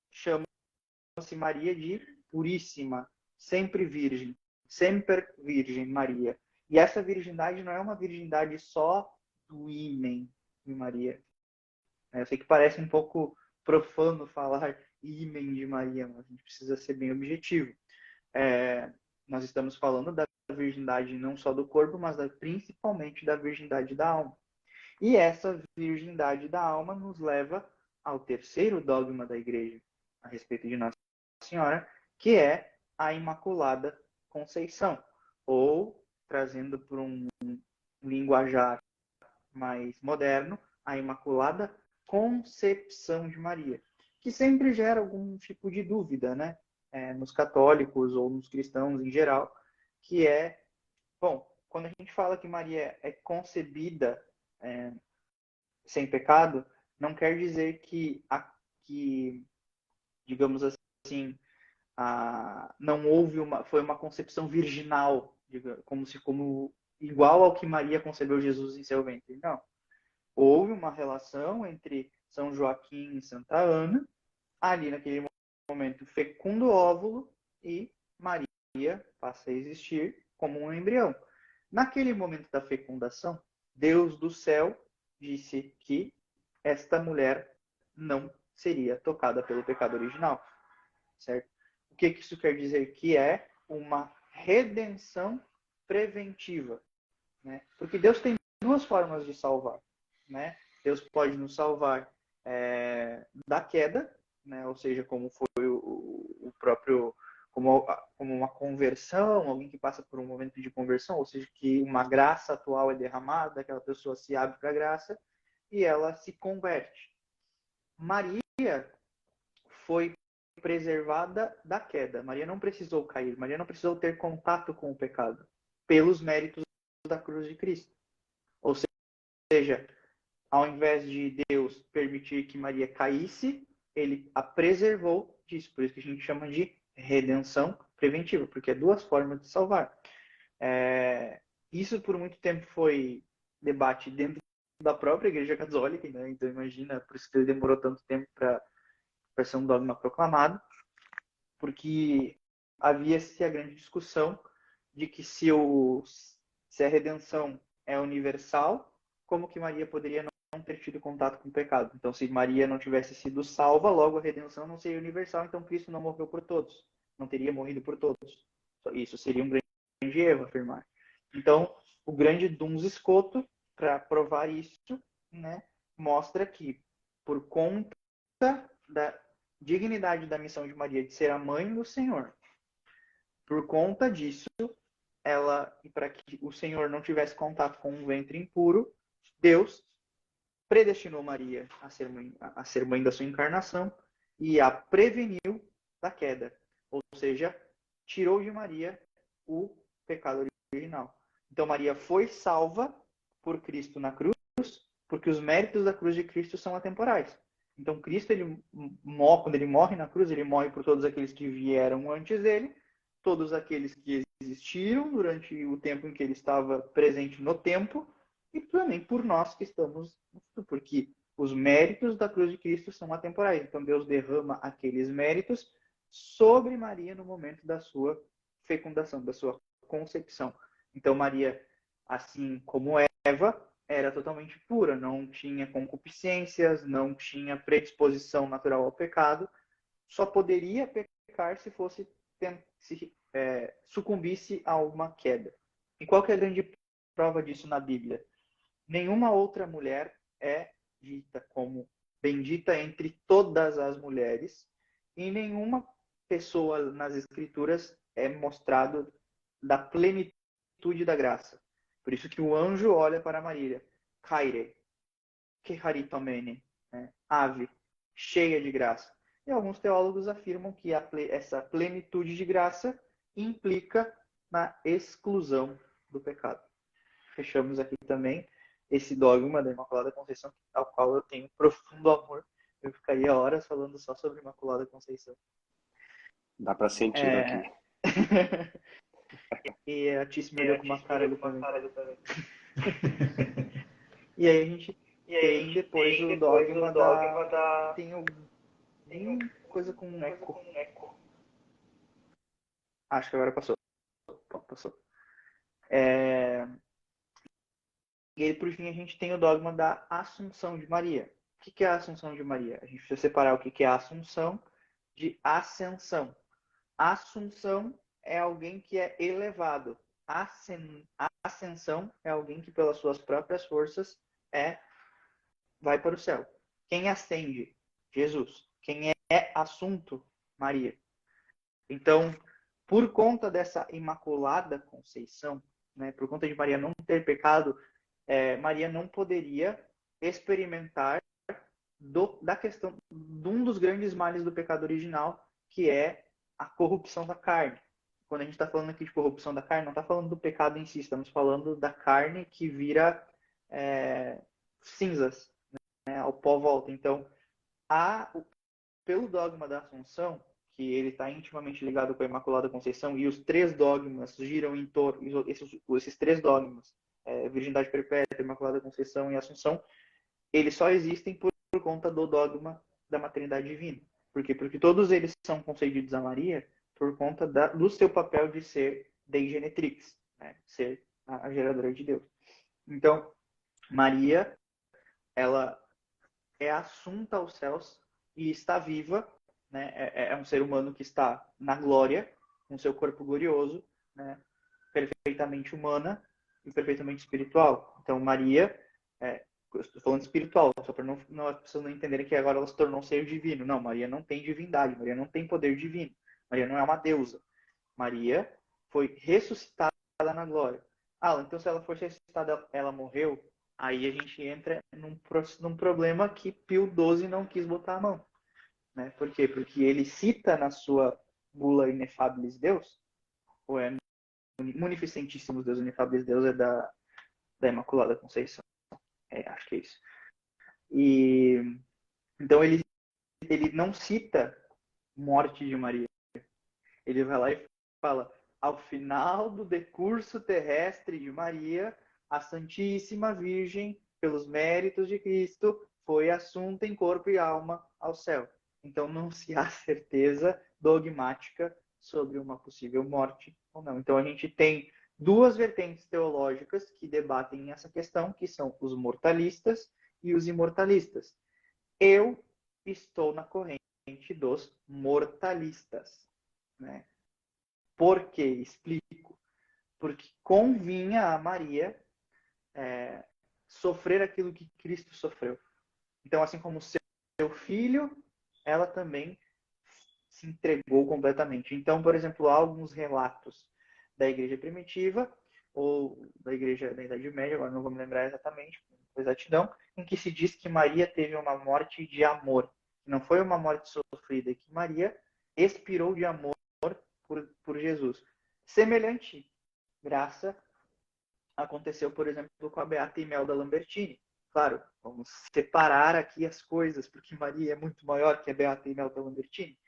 chama-se Maria de Puríssima, sempre virgem, sempre virgem Maria. E essa virgindade não é uma virgindade só do ímen de Maria. Eu sei que parece um pouco profano falar ímen de Maria, mas a gente precisa ser bem objetivo. Nós estamos falando da virgindade não só do corpo, mas principalmente da virgindade da alma. E essa virgindade da alma nos leva ao terceiro dogma da igreja a respeito de Nossa Senhora, que é a Imaculada Conceição, ou, trazendo por um linguajar mais moderno, a Imaculada Concepção de Maria, que sempre gera algum tipo de dúvida, né? Nos católicos ou nos cristãos em geral, que bom, quando a gente fala que Maria é concebida sem pecado, não quer dizer que digamos assim, não houve foi uma concepção virginal, como igual ao que Maria concebeu Jesus em seu ventre. Não. Houve uma relação entre São Joaquim e Santa Ana, ali naquele momento fecundo óvulo, e Maria passa a existir como um embrião. Naquele momento da fecundação, Deus do céu disse que esta mulher não seria tocada pelo pecado original, certo? O que isso quer dizer? Que é uma redenção preventiva, né? Porque Deus tem 2 formas de salvar, né? Deus pode nos salvar da queda, né? Ou seja, como foi o próprio, como uma conversão, alguém que passa por um momento de conversão, ou seja, que uma graça atual é derramada, aquela pessoa se abre para a graça e ela se converte. Maria foi preservada da queda. Maria não precisou cair, Maria não precisou ter contato com o pecado, pelos méritos da cruz de Cristo. Ou seja, ao invés de Deus permitir que Maria caísse, ele a preservou disso. Por isso que a gente chama de redenção preventiva, porque é 2 formas de salvar. Isso por muito tempo foi debate dentro da própria Igreja Católica, né? Então imagina, por isso que ele demorou tanto tempo para ser um dogma proclamado, porque havia-se a grande discussão de que se a redenção é universal, como que Maria poderia não ter tido contato com o pecado? Então, se Maria não tivesse sido salva, logo a redenção não seria universal, então Cristo não morreu por todos, não teria morrido por todos. Isso seria um grande erro afirmar. Então, o grande Duns Scoto, para provar isso, né, mostra que, por conta da dignidade da missão de Maria de ser a mãe do Senhor, por conta disso, e para que o Senhor não tivesse contato com um ventre impuro, Deus predestinou Maria a ser mãe da sua encarnação e a preveniu da queda. Ou seja, tirou de Maria o pecado original. Então Maria foi salva por Cristo na cruz, porque os méritos da cruz de Cristo são atemporais. Então Cristo, quando ele morre na cruz, ele morre por todos aqueles que vieram antes dele, todos aqueles que existiram durante o tempo em que ele estava presente no tempo, e também por nós que estamos no futuro, porque os méritos da cruz de Cristo são atemporais. Então Deus derrama aqueles méritos sobre Maria no momento da sua fecundação, da sua concepção. Então Maria, assim como Eva, era totalmente pura, não tinha concupiscências, não tinha predisposição natural ao pecado, só poderia pecar se fosse sucumbisse a uma queda. E qual que é a grande prova disso na Bíblia? Nenhuma outra mulher é dita como bendita entre todas as mulheres e nenhuma pessoa nas Escrituras é mostrado da plenitude da graça. Por isso que o anjo olha para Maria, Kaire, Keharitomene, né? Ave, cheia de graça. E alguns teólogos afirmam que essa plenitude de graça implica na exclusão do pecado. Fechamos aqui também esse dogma da Imaculada Conceição, ao qual eu tenho profundo amor. Eu ficaria horas falando só sobre Imaculada Conceição. Dá para sentir aqui. E a Tice me olhou com uma cara ali também. E aí a gente tem depois o dogma da... Tem alguma coisa com um eco. Acho que agora passou. Passou. E aí, por fim, a gente tem o dogma da Assunção de Maria. O que é a Assunção de Maria? A gente precisa separar o que é a Assunção de Ascensão. Assunção é alguém que é elevado. Ascensão é alguém que, pelas suas próprias forças, vai para o céu. Quem ascende? Jesus. Quem é assunto? Maria. Então, por conta dessa Imaculada Conceição, né, por conta de Maria não ter pecado, Maria não poderia experimentar da questão de um dos grandes males do pecado original, que é a corrupção da carne. Quando a gente está falando aqui de corrupção da carne, não está falando do pecado em si, estamos falando da carne que vira cinzas, né, ao pó volta. Então, pelo dogma da Assunção, que ele está intimamente ligado com a Imaculada Conceição, e os três dogmas giram em torno, esses três dogmas, Virgindade Perpétua, Imaculada Conceição e Assunção, eles só existem por conta do dogma da maternidade divina. Por quê? Porque todos eles são concedidos a Maria por conta do seu papel de ser Dei Genetrix, né? Ser a geradora de Deus. Então, Maria, ela é assunta aos céus e está viva, né? É um ser humano que está na glória, com seu corpo glorioso, né? Perfeitamente humana e perfeitamente espiritual. Então, Maria, eu estou falando espiritual, só para as pessoas não entenderem que agora ela se tornou um ser divino. Não, Maria não tem divindade, Maria não tem poder divino. Maria não é uma deusa. Maria foi ressuscitada na glória. Então se ela foi ressuscitada, ela morreu, aí a gente entra num problema que Pio XII não quis botar a mão. Né? Por quê? Porque ele cita na sua bula Inefabilis Deus, ou Munificentíssimos Deus, Inefabilis Deus é da Imaculada Conceição. Acho que é isso. E então ele não cita morte de Maria. Ele vai lá e fala: ao final do decurso terrestre de Maria, a Santíssima Virgem, pelos méritos de Cristo, foi assunta em corpo e alma ao céu. Então não se há certeza dogmática sobre uma possível morte ou não. Então a gente tem duas vertentes teológicas que debatem essa questão, que são os mortalistas e os imortalistas. Eu estou na corrente dos mortalistas. Né? Por quê? Explico. Porque convinha a Maria sofrer aquilo que Cristo sofreu. Então, assim como seu filho, ela também se entregou completamente. Então, por exemplo, há alguns relatos da igreja primitiva ou da igreja da Idade Média, agora não vou me lembrar exatamente, com exatidão, em que se diz que Maria teve uma morte de amor. Não foi uma morte sofrida, que Maria expirou de amor por Jesus. Semelhante graça aconteceu, por exemplo, com a Beata Imelda Lambertini. Claro, vamos separar aqui as coisas, porque Maria é muito maior que a Beata Imelda Lambertini,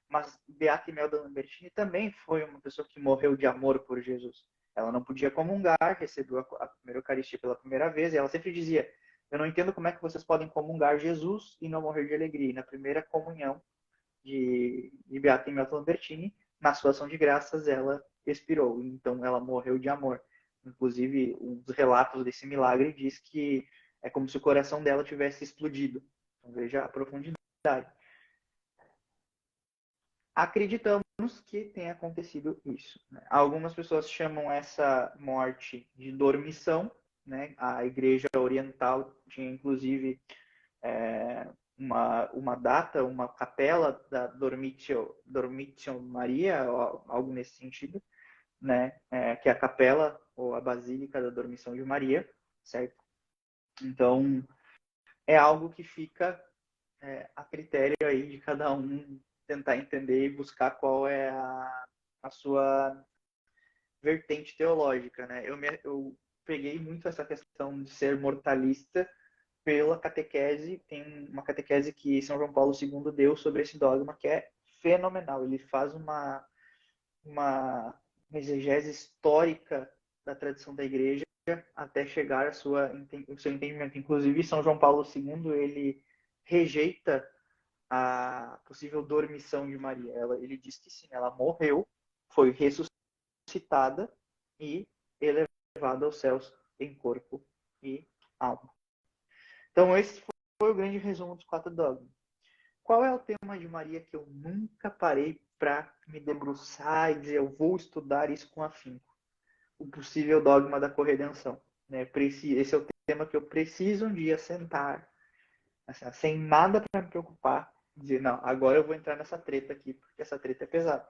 mas Beata Imelda Lambertini também foi uma pessoa que morreu de amor por Jesus. Ela não podia comungar, recebeu a primeira Eucaristia pela primeira vez, e ela sempre dizia: eu não entendo como é que vocês podem comungar Jesus e não morrer de alegria. E na primeira comunhão de Beata Imelda Lambertini, na sua ação de graças, ela expirou. Então, ela morreu de amor. Inclusive, um dos relatos desse milagre diz que é como se o coração dela tivesse explodido. Então, veja a profundidade. Acreditamos que tenha acontecido isso, né? Algumas pessoas chamam essa morte de dormição, né? A Igreja Oriental tinha, inclusive, uma data, uma capela da Dormitio Maria, algo nesse sentido, né? Que é a capela ou a Basílica da Dormição de Maria, certo? Então, é algo que fica a critério aí de cada um tentar entender e buscar qual é a sua vertente teológica, né? Eu peguei muito essa questão de ser mortalista pela catequese. Tem uma catequese que São João Paulo II deu sobre esse dogma que é fenomenal. Ele faz uma exegese histórica da tradição da igreja até chegar ao seu entendimento. Inclusive, São João Paulo II, ele rejeita a possível dormição de Maria. Ele diz que sim, ela morreu, foi ressuscitada e elevada aos céus em corpo e alma. Então, esse foi o grande resumo dos 4 dogmas. Qual é o tema de Maria que eu nunca parei para me debruçar e dizer eu vou estudar isso com afinco? O possível dogma da corredenção. Né? Esse é o tema que eu preciso um dia sentar, assim, sem nada para me preocupar, dizer, não, agora eu vou entrar nessa treta aqui, porque essa treta é pesada.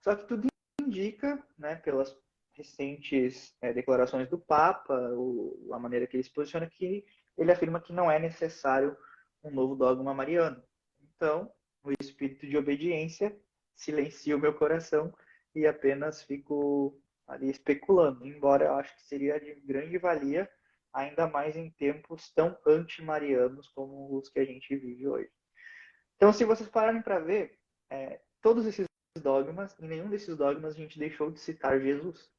Só que tudo indica, né, pelas recentes declarações do Papa, a maneira que ele se posiciona, que ele afirma que não é necessário um novo dogma mariano. Então, o espírito de obediência silencia o meu coração e apenas fico ali especulando, embora eu acho que seria de grande valia, ainda mais em tempos tão anti-marianos como os que a gente vive hoje. Então, se vocês pararem para ver, todos esses dogmas, em nenhum desses dogmas a gente deixou de citar Jesus.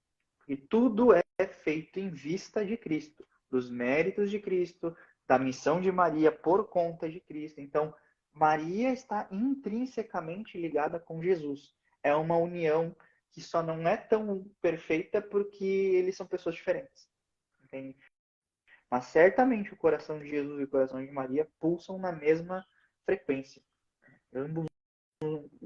E tudo é feito em vista de Cristo, dos méritos de Cristo, da missão de Maria por conta de Cristo. Então, Maria está intrinsecamente ligada com Jesus. É uma união que só não é tão perfeita porque eles são pessoas diferentes. Entende? Mas certamente o coração de Jesus e o coração de Maria pulsam na mesma frequência.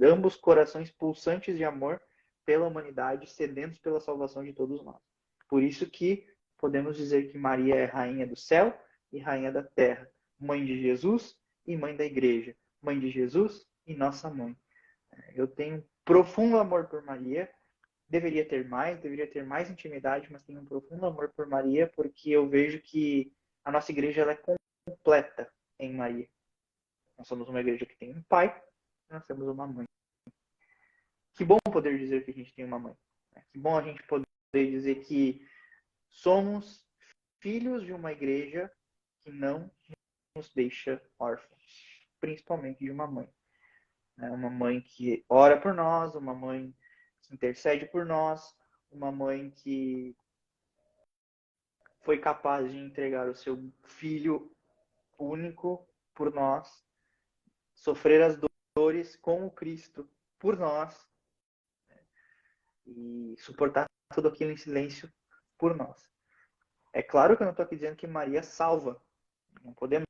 Ambos corações pulsantes de amor pela humanidade, sedentos pela salvação de todos nós. Por isso que podemos dizer que Maria é rainha do céu e rainha da terra, mãe de Jesus e mãe da igreja, mãe de Jesus e nossa mãe. Eu tenho profundo amor por Maria, deveria ter mais intimidade, mas tenho um profundo amor por Maria porque eu vejo que a nossa igreja ela é completa em Maria. Nós somos uma igreja que tem um pai, nós temos uma mãe. Que bom poder dizer que a gente tem uma mãe. Que bom a gente poder dizer que somos filhos de uma igreja que não nos deixa órfãos, principalmente de uma mãe. Uma mãe que ora por nós, uma mãe que intercede por nós, uma mãe que foi capaz de entregar o seu filho único por nós, sofrer as dores com o Cristo por nós, e suportar tudo aquilo em silêncio por nós. É claro que eu não estou aqui dizendo que Maria salva. Não podemos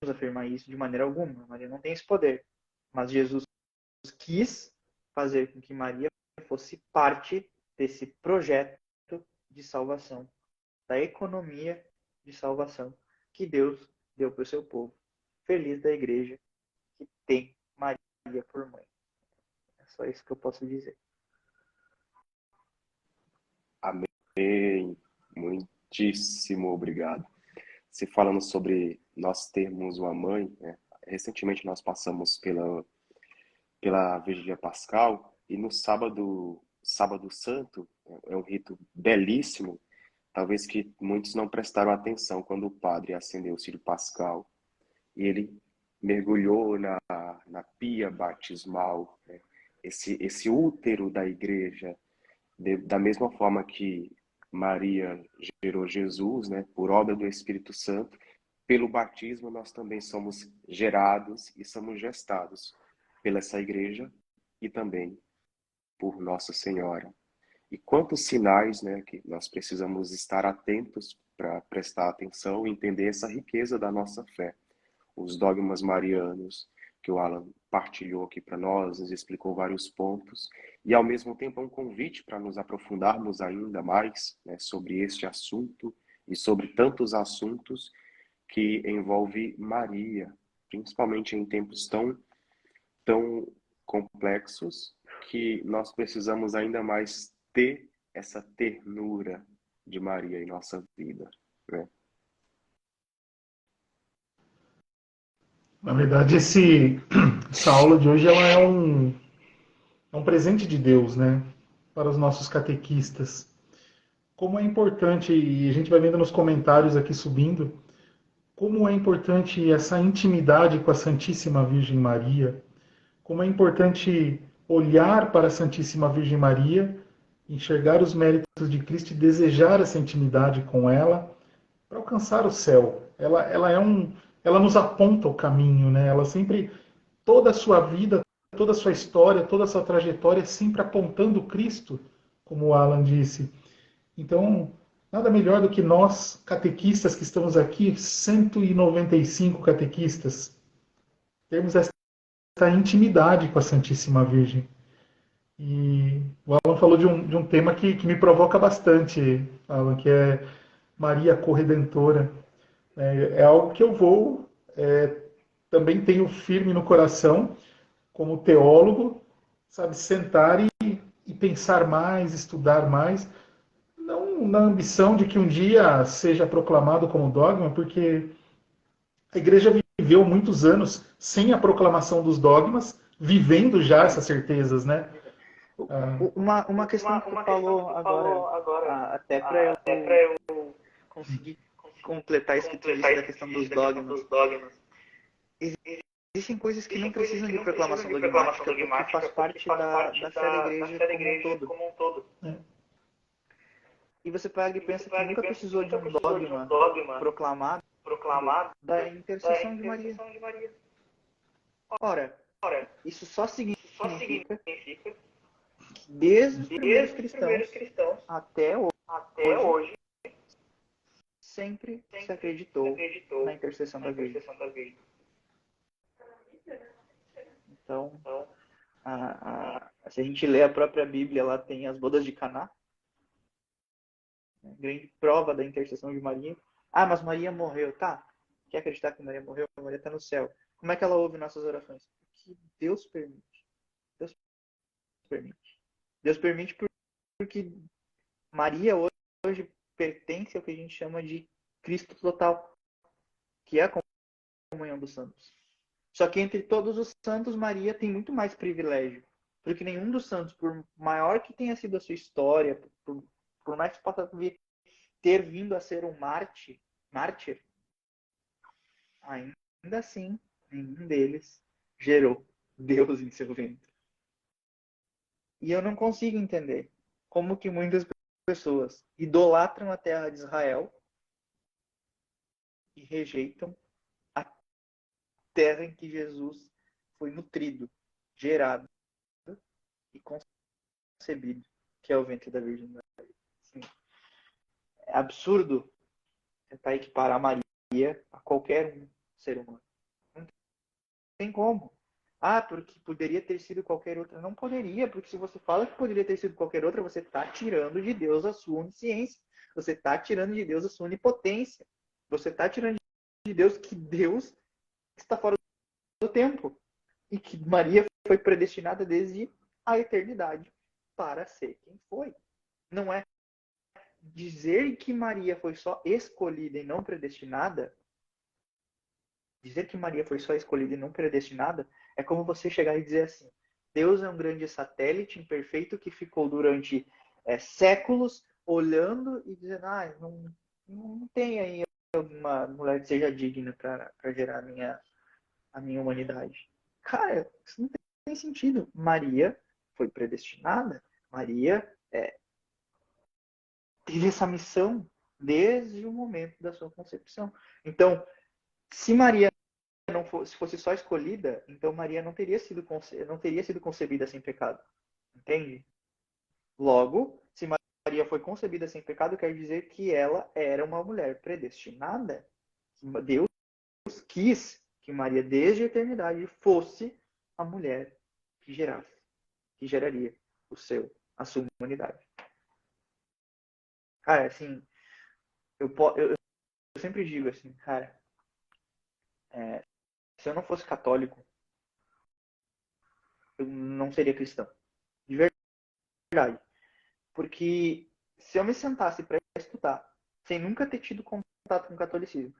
afirmar isso de maneira alguma. Maria não tem esse poder. Mas Jesus quis fazer com que Maria fosse parte desse projeto de salvação, da economia de salvação que Deus deu para o seu povo. Feliz da igreja que tem Maria por mãe. É só isso que eu posso dizer. Amém. Muitíssimo obrigado. Se falando sobre nós termos uma mãe, né? Recentemente nós passamos pela Vigília Pascal e no sábado Santo, é um rito belíssimo, talvez que muitos não prestaram atenção quando o padre acendeu o círio pascal e ele mergulhou na pia batismal, né? Esse útero da igreja, da mesma forma que Maria gerou Jesus, né, por obra do Espírito Santo, pelo batismo nós também somos gerados e somos gestados pela essa igreja e também por Nossa Senhora. E quantos sinais, né, que nós precisamos estar atentos para prestar atenção e entender essa riqueza da nossa fé. Os dogmas marianos que o Alan partilhou aqui para nós, nos explicou vários pontos, e ao mesmo tempo é um convite para nos aprofundarmos ainda mais, né, sobre este assunto e sobre tantos assuntos que envolve Maria, principalmente em tempos tão complexos que nós precisamos ainda mais ter essa ternura de Maria em nossa vida, né? Na verdade, essa aula de hoje ela é um presente de Deus, né? Para os nossos catequistas. Como é importante, e a gente vai vendo nos comentários aqui subindo, como é importante essa intimidade com a Santíssima Virgem Maria, como é importante olhar para a Santíssima Virgem Maria, enxergar os méritos de Cristo e desejar essa intimidade com ela para alcançar o céu. Ela nos aponta o caminho, né? Ela sempre, toda a sua vida, toda a sua história, toda a sua trajetória, sempre apontando Cristo, como o Alan disse. Então, nada melhor do que nós, catequistas que estamos aqui, 195 catequistas, termos essa intimidade com a Santíssima Virgem. E o Alan falou de um tema que me provoca bastante, Alan, que é Maria Corredentora. É algo que eu vou, também tenho firme no coração, como teólogo, sabe, sentar e pensar mais, estudar mais, não na ambição de que um dia seja proclamado como dogma, porque a igreja viveu muitos anos sem a proclamação dos dogmas, vivendo já essas certezas, né? Uma questão que tu falou agora, até para eu conseguir completar isso que tu disse da questão dos dogmas. Existem coisas que não precisam de proclamação dogmática, porque faz parte da fé da igreja como um todo. E você pega e pensa que nunca precisou de um dogma proclamado da intercessão de Maria. Ora, isso só significa que desde os primeiros cristãos até hoje sempre se acreditou na intercessão da Virgem. Então, se a gente lê a própria Bíblia, lá tem as bodas de Caná, grande prova da intercessão de Maria. Ah, mas Maria morreu, tá? Quer acreditar que Maria morreu? Maria está no céu. Como é que ela ouve nossas orações? Porque Deus permite. Deus permite porque Maria hoje pertence ao que a gente chama de Cristo total, que é a comunhão dos santos. Só que entre todos os santos, Maria tem muito mais privilégio. Porque nenhum dos santos, por maior que tenha sido a sua história, por mais que possa ter vindo a ser um mártir, ainda assim, nenhum deles gerou Deus em seu ventre. E eu não consigo entender como que muitas pessoas idolatram a terra de Israel e rejeitam a terra em que Jesus foi nutrido, gerado e concebido, que é o ventre da Virgem Maria. Sim. É absurdo tentar equiparar Maria a qualquer ser humano. Não tem como. Ah, porque poderia ter sido qualquer outra. Não poderia, porque se você fala que poderia ter sido qualquer outra, você está tirando de Deus a sua onisciência. Você está tirando de Deus a sua onipotência. Você está tirando de Deus que Deus está fora do tempo. E que Maria foi predestinada desde a eternidade para ser quem foi. Não é dizer que Maria foi só escolhida e não predestinada. Dizer que Maria foi só escolhida e não predestinada é como você chegar e dizer assim: Deus é um grande satélite imperfeito que ficou durante séculos olhando e dizendo, não tem aí uma mulher que seja digna para gerar a minha humanidade. Cara, isso não tem sentido. Maria foi predestinada. Maria teve essa missão desde o momento da sua concepção. Então, se Maria não fosse só escolhida, então Maria não teria sido concebida sem pecado. Entende? Logo, se Maria foi concebida sem pecado, quer dizer que ela era uma mulher predestinada. Deus quis que Maria, desde a eternidade, fosse a mulher que geraria a sua humanidade. Cara, assim, eu sempre digo assim, cara, se eu não fosse católico, eu não seria cristão. De verdade. Porque se eu me sentasse para estudar, sem nunca ter tido contato com o catolicismo,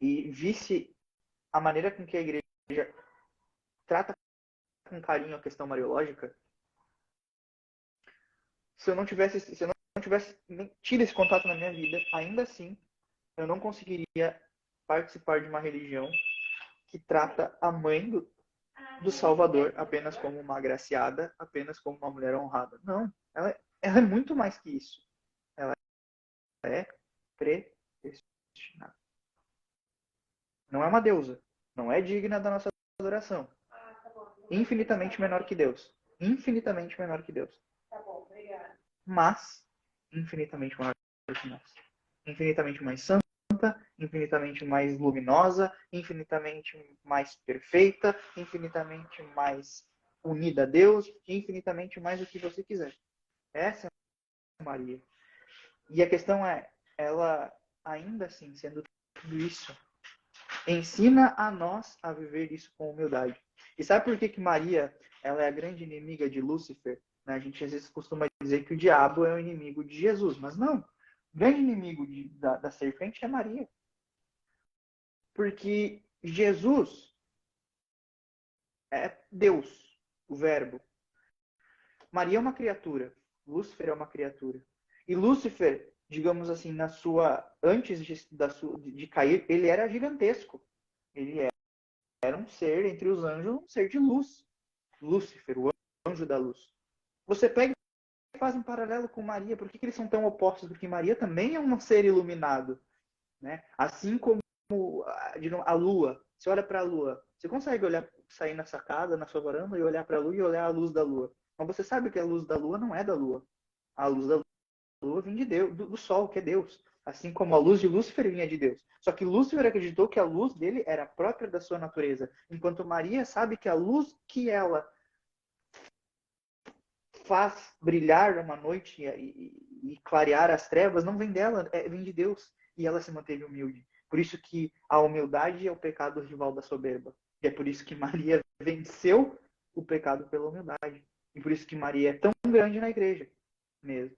e visse a maneira com que a igreja trata com carinho a questão mariológica, se eu não tivesse tido esse contato na minha vida, ainda assim, eu não conseguiria participar de uma religião que trata a mãe do Salvador apenas como uma agraciada, apenas como uma mulher honrada. Não, ela é muito mais que isso. Ela é predestinada. Não é uma deusa. Não é digna da nossa adoração. Infinitamente menor que Deus. Infinitamente menor que Deus. Mas, infinitamente maior que nós. Infinitamente mais santa, infinitamente mais luminosa, infinitamente mais perfeita, infinitamente mais unida a Deus, infinitamente mais o que você quiser. Essa é Maria. E a questão é, ela ainda assim, sendo tudo isso, ensina a nós a viver isso com humildade. E sabe por que Maria ela é a grande inimiga de Lúcifer? A gente às vezes costuma dizer que o diabo é o inimigo de Jesus, mas não. O grande inimigo da serpente é Maria. Porque Jesus é Deus, o Verbo. Maria é uma criatura. Lúcifer é uma criatura. E Lúcifer, digamos assim, antes de cair, ele era gigantesco. Ele era um ser entre os anjos, um ser de luz. Lúcifer, o anjo da luz. Você pega e faz um paralelo com Maria. Por que eles são tão opostos? Porque Maria também é um ser iluminado. Né? Assim como a lua. Você olha para a lua. Você consegue sair na sacada, na sua varanda, e olhar para a lua e olhar a luz da lua. Mas você sabe que a luz da lua não é da lua. A luz da lua vem de Deus, do sol, que é Deus. Assim como a luz de Lúcifer vinha de Deus. Só que Lúcifer acreditou que a luz dele era própria da sua natureza. Enquanto Maria sabe que a luz que ela faz brilhar uma noite e clarear as trevas não vem dela, vem de Deus. E ela se manteve humilde. Por isso que a humildade é o pecado rival da soberba. E é por isso que Maria venceu o pecado pela humildade. E por isso que Maria é tão grande na igreja mesmo.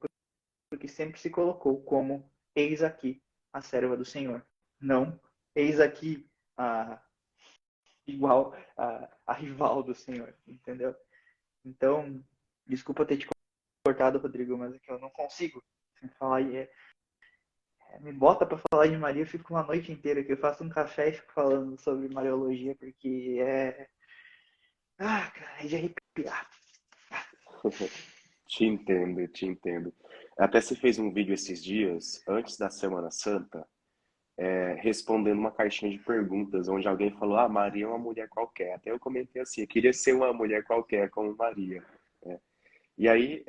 Porque sempre se colocou como eis aqui a serva do Senhor. Não eis aqui igual a rival do Senhor. Entendeu? Então, desculpa ter te cortado, Rodrigo, mas é que eu não consigo falar. Me bota para falar de Maria, eu fico uma noite inteira que eu faço um café e fico falando sobre Mariologia, porque cara, é de arrepiar. Te entendo, te entendo. Até você fez um vídeo esses dias, antes da Semana Santa, respondendo uma caixinha de perguntas, onde alguém falou, Maria é uma mulher qualquer. Até eu comentei assim, eu queria ser uma mulher qualquer como Maria. Né? E aí,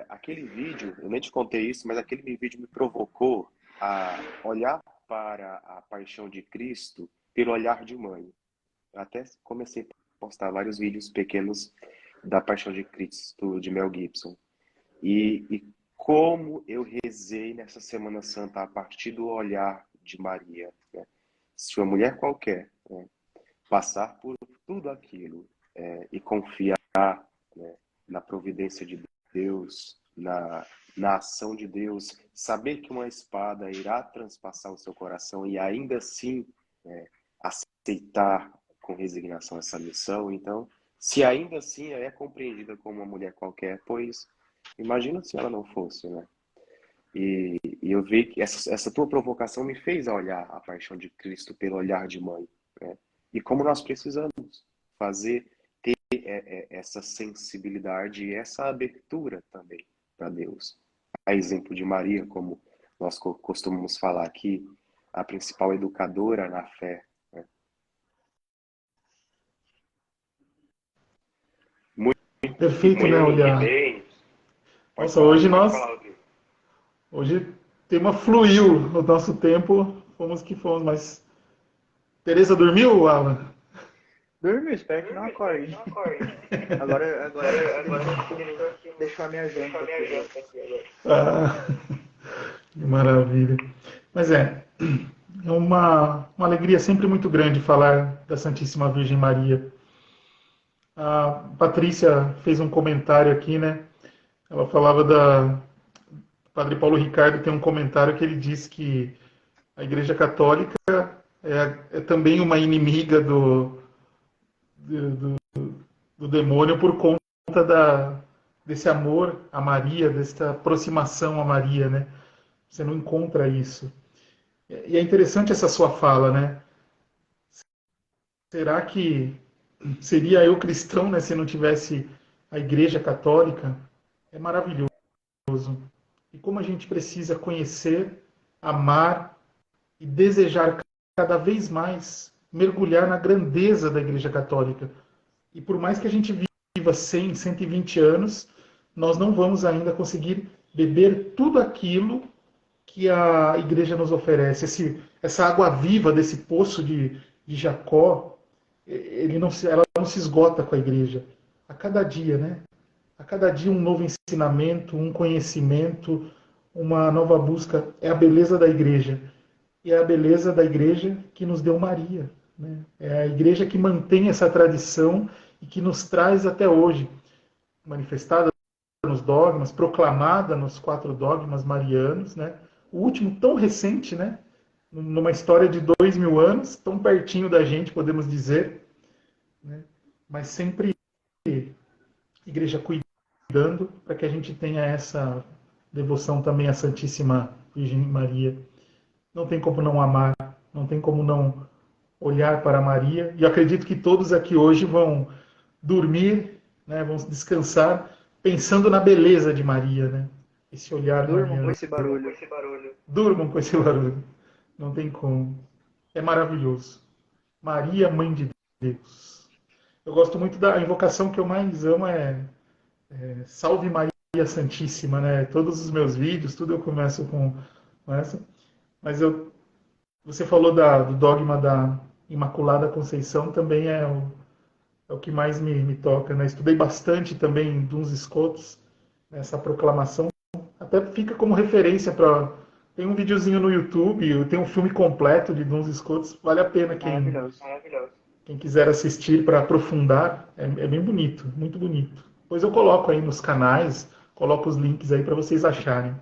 aquele vídeo, eu nem te contei isso, mas aquele vídeo me provocou a olhar para a paixão de Cristo pelo olhar de mãe. Eu até comecei a postar vários vídeos pequenos da paixão de Cristo, de Mel Gibson. E como eu rezei nessa Semana Santa a partir do olhar de Maria. Né? Se uma mulher qualquer, né, passar por tudo aquilo e confiar, né, na providência de Deus, na ação de Deus, saber que uma espada irá transpassar o seu coração e ainda assim aceitar com resignação essa missão, então, se ainda assim é compreendida como uma mulher qualquer, pois imagina se ela não fosse, né? E eu vi que essa tua provocação me fez olhar a paixão de Cristo pelo olhar de mãe, né? E como nós precisamos fazer, ter essa sensibilidade e essa abertura também para Deus. A exemplo de Maria, como nós costumamos falar aqui, a principal educadora na fé, né? Muito, Perfeito, né, muito olhar. bem. Pode Nossa, falar, hoje pode nós, falar, Rodrigo. hoje o tema fluiu, o nosso tempo, fomos que fomos, mas Tereza dormiu, Alan? Dormiu, espero que não acorde. Agora deixa eu deixar a minha janta aqui agora. Ah, que maravilha. Mas é uma alegria sempre muito grande falar da Santíssima Virgem Maria. A Patrícia fez um comentário aqui, né? Ela falava da. O Padre Paulo Ricardo tem um comentário que ele diz que a Igreja Católica é também uma inimiga do, do demônio por conta desse amor a Maria, dessa aproximação a Maria, né? Você não encontra isso. E é interessante essa sua fala, né? Será que seria eu cristão, né, se não tivesse a Igreja Católica? É maravilhoso. E como a gente precisa conhecer, amar e desejar cada vez mais mergulhar na grandeza da Igreja Católica. E por mais que a gente viva 100, 120 anos, nós não vamos ainda conseguir beber tudo aquilo que a Igreja nos oferece. Essa água viva desse poço de Jacó, ela não se esgota com a Igreja. A cada dia, né? A cada dia um novo ensinamento, um conhecimento, uma nova busca. É a beleza da Igreja. E é a beleza da Igreja que nos deu Maria. Né? É a Igreja que mantém essa tradição e que nos traz até hoje, manifestada nos dogmas, proclamada nos 4 dogmas marianos. Né? O último tão recente, né? Numa história de 2000 anos, tão pertinho da gente, podemos dizer, né? Mas sempre Igreja cuidando para que a gente tenha essa devoção também à Santíssima Virgem Maria. Não tem como não amar, não tem como não olhar para Maria. E acredito que todos aqui hoje vão dormir, né, vão descansar, pensando na beleza de Maria, né? Esse olhar Durmam com mariano. esse barulho. Durmam com esse barulho. Não tem como. É maravilhoso. Maria, Mãe de Deus. Eu gosto muito da invocação que eu mais amo Salve Maria Santíssima, né? Todos os meus vídeos, tudo eu começo com essa. Mas você falou do dogma da Imaculada Conceição, também é o que mais me toca, né? Estudei bastante também Duns Scotus, essa proclamação. Até fica como referência para. Tem um videozinho no YouTube, tem um filme completo de Duns Scotus, vale a pena Maravilhoso. quem quiser assistir para aprofundar. É bem bonito, muito bonito. Depois eu coloco aí nos canais, coloco os links aí para vocês acharem.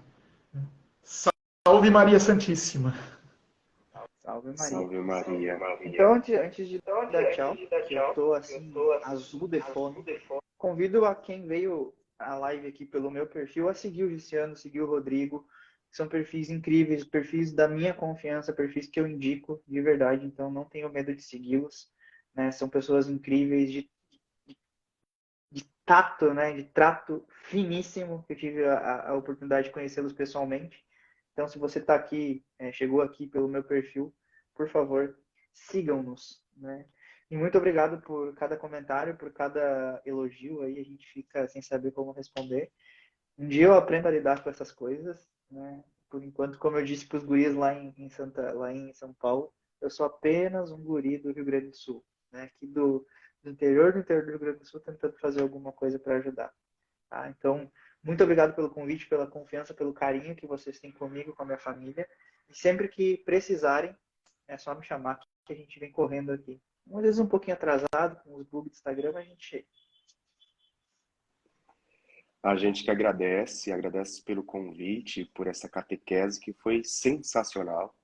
Salve Maria Santíssima! Salve Maria. Salve Maria. Então, antes de dar tchau, que eu tô assim, azul de fome, convido a quem veio a live aqui pelo meu perfil a seguir o Luciano, seguir o Rodrigo. São perfis incríveis, perfis da minha confiança, perfis que eu indico de verdade, então não tenho medo de segui-los. Né? São pessoas incríveis, de tato, né? De trato finíssimo, que eu tive a oportunidade de conhecê-los pessoalmente. Então, se você está aqui, chegou aqui pelo meu perfil, por favor, sigam-nos, né? E muito obrigado por cada comentário, por cada elogio aí, a gente fica sem saber como responder. Um dia eu aprendo a lidar com essas coisas, né? Por enquanto, como eu disse para os guris lá em São Paulo, eu sou apenas um guri do Rio Grande do Sul, né? Aqui do interior do Rio Grande do Sul, tentando fazer alguma coisa para ajudar. Tá? Então, muito obrigado pelo convite, pela confiança, pelo carinho que vocês têm comigo, com a minha família. E sempre que precisarem, é só me chamar que a gente vem correndo aqui. Às vezes um pouquinho atrasado, com os bugs do Instagram, mas a gente chega. A gente que agradece pelo convite, por essa catequese que foi sensacional.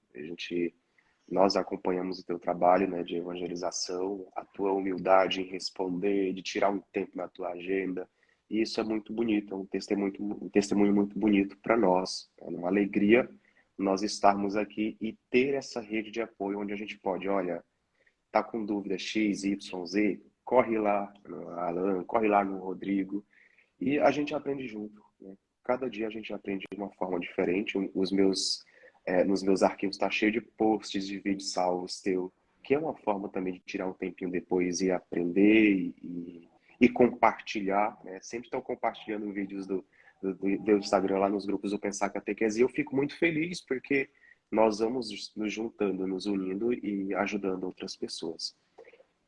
Nós acompanhamos o teu trabalho, né, de evangelização, a tua humildade em responder, de tirar um tempo na tua agenda, E isso é muito bonito, é um testemunho muito bonito para nós. É uma alegria nós estarmos aqui e ter essa rede de apoio onde a gente pode, olha, tá com dúvida X, Y, Z, corre lá no Alan, corre lá no Rodrigo, e a gente aprende junto, né? Cada dia a gente aprende de uma forma diferente. Nos meus arquivos está cheio de posts de vídeos salvos teu, que é uma forma também de tirar um tempinho depois e aprender e compartilhar, né? Sempre estão compartilhando vídeos do Instagram lá nos grupos do Pensar Catequese, e eu fico muito feliz porque nós vamos nos juntando, nos unindo e ajudando outras pessoas.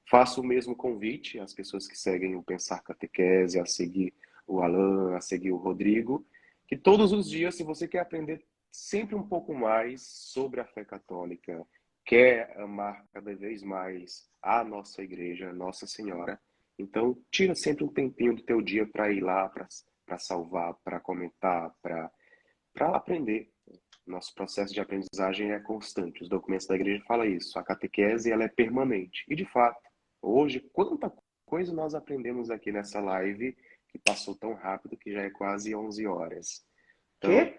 Faço o mesmo convite às pessoas que seguem o Pensar Catequese, a seguir o Alan, a seguir o Rodrigo, que todos os dias, se você quer aprender sempre um pouco mais sobre a fé católica, quer amar cada vez mais a nossa igreja, Nossa Senhora, então tira sempre um tempinho do teu dia para ir lá, para salvar, para comentar, para aprender. Nosso processo de aprendizagem é constante. Os documentos da igreja falam isso. A catequese ela é permanente. E, de fato, hoje, quanta coisa nós aprendemos aqui nessa live que passou tão rápido que já é quase 11 horas. Então, Quê?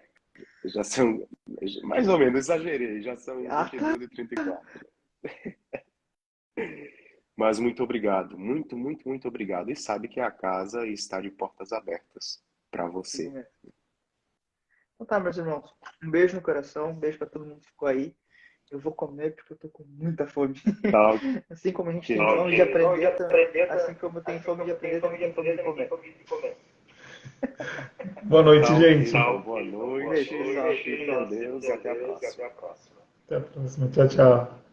já são, mais ou menos, exagerei, já são Ah, tá. 22h34. Mas muito obrigado, muito, muito, muito obrigado. E sabe que a casa está de portas abertas para você. Então tá, meus irmãos. Um beijo no coração, um beijo pra todo mundo que ficou aí. Eu vou comer porque eu tô com muita fome. Tá, Assim como a gente ok. tem fome de aprender, assim como tem fome de aprender, também tem fome de comer. Boa noite, Tá, gente. ok. Boa noite. Beijo, pessoal. Fique com Deus e até a próxima. Até a próxima. Tchau, tchau.